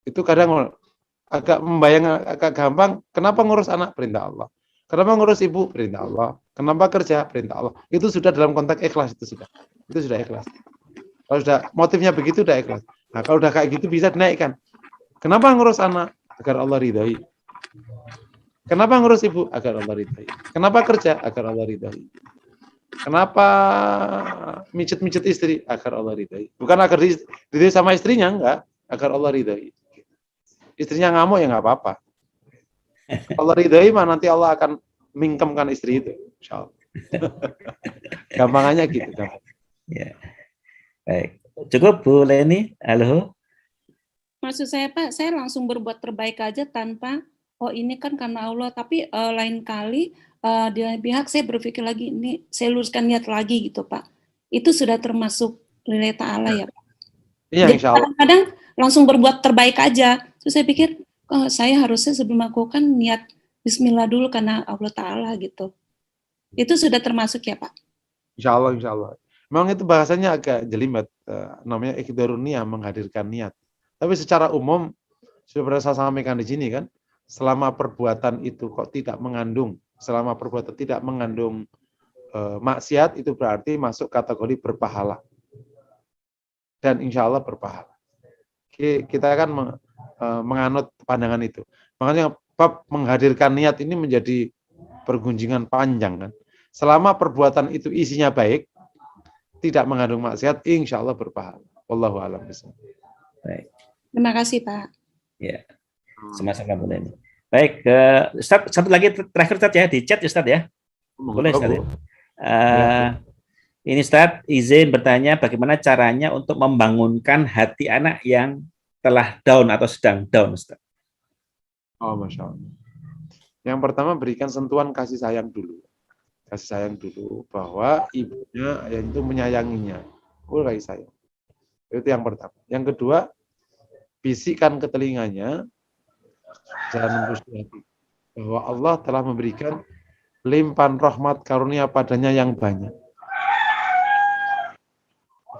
Itu kadang agak membayang, agak gampang. Kenapa ngurus anak? Perintah Allah. Kenapa ngurus ibu? Perintah Allah. Kenapa kerja? Perintah Allah. Itu sudah dalam konteks ikhlas, itu sudah ikhlas. Kalau sudah motifnya begitu, sudah ikhlas. Nah, kalau udah kayak gitu bisa dinaikkan. Kenapa ngurus anak? Agar Allah ridhai. Kenapa ngurus ibu? Agar Allah ridhai. Kenapa kerja? Agar Allah ridhai. Kenapa mijet-mijet istri? Agar Allah ridhai. Bukan agar ridhai sama istrinya, enggak. Agar Allah ridhai. Istrinya ngamuk ya nggak apa-apa. Allah ridhai mah nanti Allah akan mingkemkan istri itu. Insya Allah. Gampangannya gitu. Ya. Baik. Cukup Bu Leni. Halo. Maksud saya, Pak, saya langsung berbuat terbaik aja tanpa oh ini kan karena Allah, tapi lain kali di lain pihak saya berpikir lagi, ini saya luruskan niat lagi gitu, Pak. Itu sudah termasuk lillahi ta'ala ya, Pak. Iya, insya Allah. Kadang-kadang langsung berbuat terbaik aja. Terus saya pikir, saya harusnya sebelum melakukan niat bismillah dulu karena Allah Ta'ala gitu. Itu sudah termasuk ya, Pak? Insya Allah. Memang itu bahasanya agak jelimet, namanya ikhdarun niyah, menghadirkan niat. Tapi secara umum, sudah pernah saya sampaikan di sini kan, selama perbuatan itu kok tidak mengandung, maksiat, itu berarti masuk kategori berpahala. Dan insya Allah berpahala. Kita akan menganut pandangan itu. Makanya bab menghadirkan niat ini menjadi pergunjingan panjang kan. Selama perbuatan itu isinya baik, tidak mengandung maksiat, insya Allah berpahala. Wallahu a'lam bishawab. Baik. Terima kasih, Pak. Ya, sama-sama Bu Leni. Baik, Ustaz, satu lagi terakhir Ustaz ya, di chat Ustaz ya. Boleh Ustaz ya? Ini Ustaz, izin bertanya bagaimana caranya untuk membangunkan hati anak yang telah down atau sedang down Ustaz. Oh, Masya Allah. Yang pertama berikan sentuhan kasih sayang dulu. Kasih sayang dulu bahwa ibunya itu menyayanginya. Kasih sayang. Itu yang pertama. Yang kedua, bisikkan ke telinganya, jangan hembus hati, bahwa Allah telah memberikan limpahan rahmat karunia padanya yang banyak.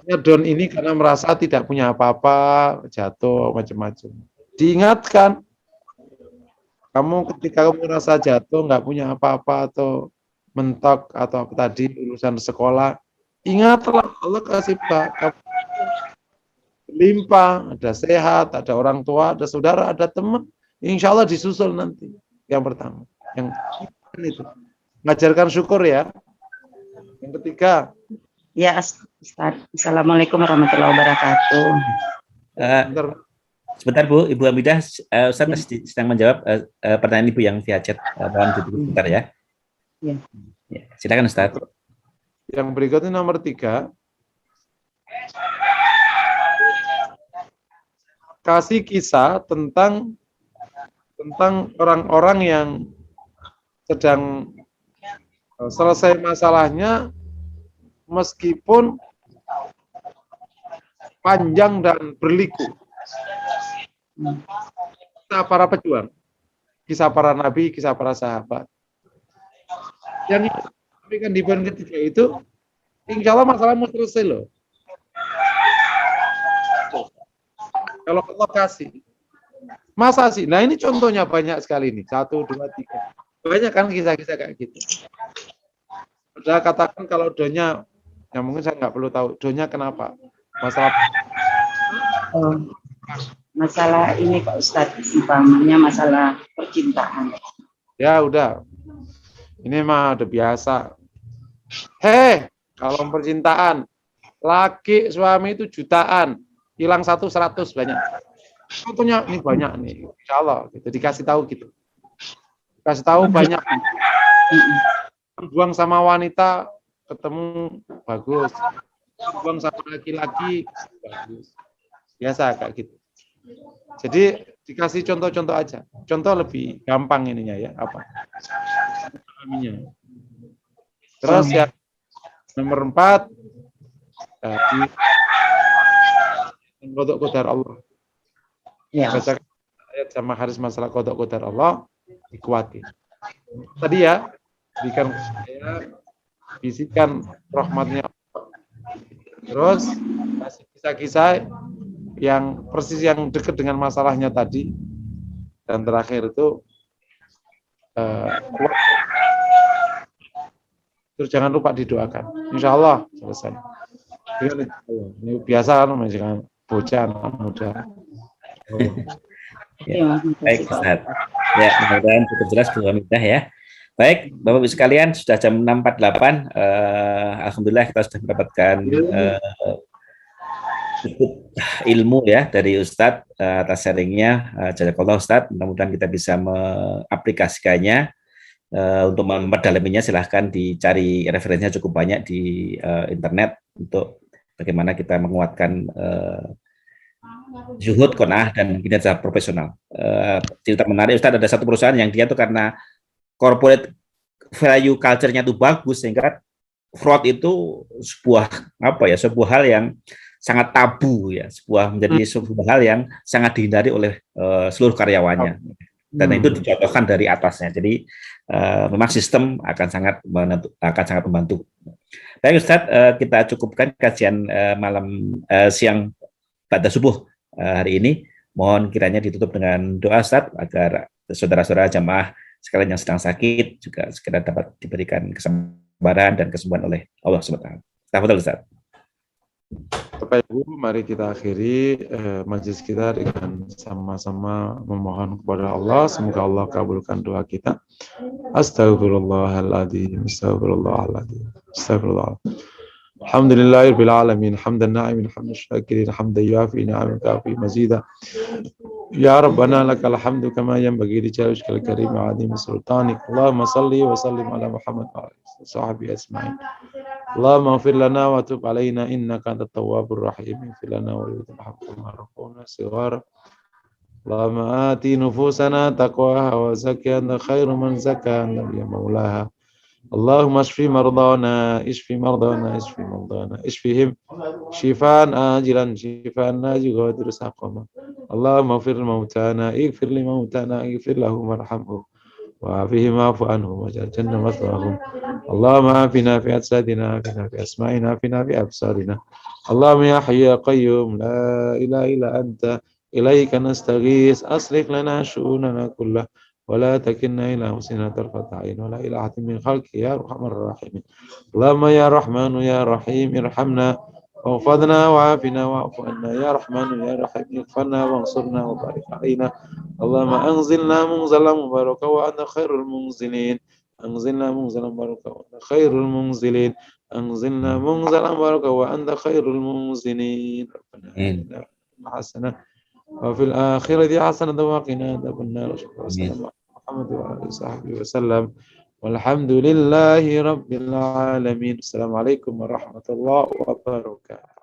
Down ini karena merasa tidak punya apa-apa, jatuh, macam-macam. Diingatkan, kamu ketika kamu merasa jatuh, nggak punya apa-apa, atau mentok, atau apa tadi, urusan sekolah, ingatlah Allah kasih limpah, ada sehat, ada orang tua, ada saudara, ada teman. Insya Allah disusul nanti. Yang pertama. Yang itu. Mengajarkan syukur ya. Yang ketiga. Ya, Ustaz. Assalamualaikum warahmatullahi wabarakatuh. Sebentar Bu, Ibu Hamidah, Ustaz sedang menjawab pertanyaan Ibu yang via chat. Mohon sebentar ya. Ya. Silakan Ustaz. Yang berikutnya nomor 3. Kasih kisah tentang orang-orang yang sedang selesai masalahnya meskipun panjang dan berliku. Kisah para pejuang, kisah para nabi, kisah para sahabat. Yang disampaikan di poin ketiga itu, insya Allah masalahmu selesai loh. Kalau Allah kasih. Masa sih? Nah ini contohnya banyak sekali nih. 1, 2, 3. Banyak kan kisah-kisah kayak gitu. Sudah katakan kalau doanya, ya mungkin saya nggak perlu tahu. Doanya kenapa? Masalah ini Pak Ustadz, umpamanya masalah percintaan. Ya udah. Ini mah udah biasa. Hei, Kalau percintaan, laki suami itu jutaan, hilang 100 banyak. Contohnya ini banyak nih, insya Allah gitu, dikasih tahu gitu. Dikasih tahu banyak. Berjuang sama wanita ketemu bagus. Berjuang sama laki-laki bagus. Biasa kayak gitu. Jadi dikasih contoh-contoh aja. Contoh lebih gampang ininya ya, apa? Terus ya nomor 4 tadi qada qadar Allah. Ya. Baca ayat sama hadis masalah qada qadar Allah dikuatin. Tadi ya berikan saya bisikan rahmatnya Allah. Terus kasih kisah-kisah yang persis yang dekat dengan masalahnya tadi. Dan terakhir itu terus jangan lupa didoakan. Insya Allah selesai. Ini biasa kan jangan bocah muda. Ya. Baik, Ustaz. Ya, mudah-mudahan cukup jelas Bu Hamidah ya. Baik, Bapak Ibu sekalian, sudah jam 6.48. Alhamdulillah kita sudah mendapatkan cukup ilmu ya dari Ustadz atas sharingnya. Jazakallah Ustadz. Mudah-mudahan kita bisa mengaplikasikannya. Untuk memperdalaminya silahkan dicari referensinya cukup banyak di internet untuk bagaimana kita menguatkan zuhud, qanaah, dan kinerja profesional. Cerita menarik Ustadz, ada satu perusahaan yang dia tuh karena corporate value culture-nya tuh bagus sehingga fraud itu sebuah hal yang sangat tabu ya, menjadi sebuah hal yang sangat dihindari oleh seluruh karyawannya. Dan itu dicontohkan dari atasnya. Jadi memang sistem akan sangat membantu. Baik Ustadz, kita cukupkan kajian siang pada subuh hari ini. Mohon kiranya ditutup dengan doa Ustadz agar saudara-saudara jamaah sekalian yang sedang sakit juga segera dapat diberikan kesabaran dan kesembuhan oleh Allah SWT. Tafadhol Ustadz. Bapak Ibu, mari kita akhiri majelis kita dengan sama-sama memohon kepada Allah. Semoga Allah kabulkan doa kita. Astagfirullahaladzim. Astagfirullahaladzim. Astagfirullahaladzim. Alhamdulillahirabbil alamin, hamdan na'imin, hamdan syakirin, hamdan yuafi ni'amaka fi mazida. Ya Rabbana lakal hamdu kama yanbaghi li jalali karim wa 'azimi sultanik. Allahumma shalli wa sallim ala Muhammad wa alihi wa sahbihi ajma'in. Allahumma ighfir lana wa tub 'alaina innaka antat tawwabur rahim. Ighfir lana wa yarhamna warhamna sighara. Allahumma ati nufusana taqwaha wa zakkiha anta khairu man zakkaha anta ya maulaha. Allahumma ishfi mardana, ishfi mardana, ishfi mardana, ishfihim shifaan ajilan, shifaan najighadiru saqama. Allahumma ighfir mautana, ighfir li mautana, ighfir lahum warhamhum, wa'afihim wa'fu anhum, waj'al jannah mathwahum. Allahumma afina fi ajsadina, afina fi asma'ina, afina fi absarina. Allahumma ya hayyu ya qayyum, la ilaha illa anta, ilaika nastaghis, aslih lana syu'unana kullah. ولا تكلنا إلى أنفسنا طرفة عين ولا إلى أحد من خلقك يا أرحم الراحمين. اللهم يا رحمن يا رحيم ارحمنا واغفرنا وعافنا واعف عنا يا رحمن يا رحيم اغفرنا وانصرنا وبارك علينا. اللهم أنزلنا منزلا مباركا وأنت خير المنزلين. أنزلنا منزلا مباركا وأنت خير المنزلين. أنزلنا منزلا مباركا وأنت خير المنزلين. ربنا آتنا حسنة وفي الآخرة حسنة وقنا عذاب النار. محمد وعلى آله وصحبه وسلم والحمد لله رب العالمين. السلام عليكم ورحمة الله وبركاته.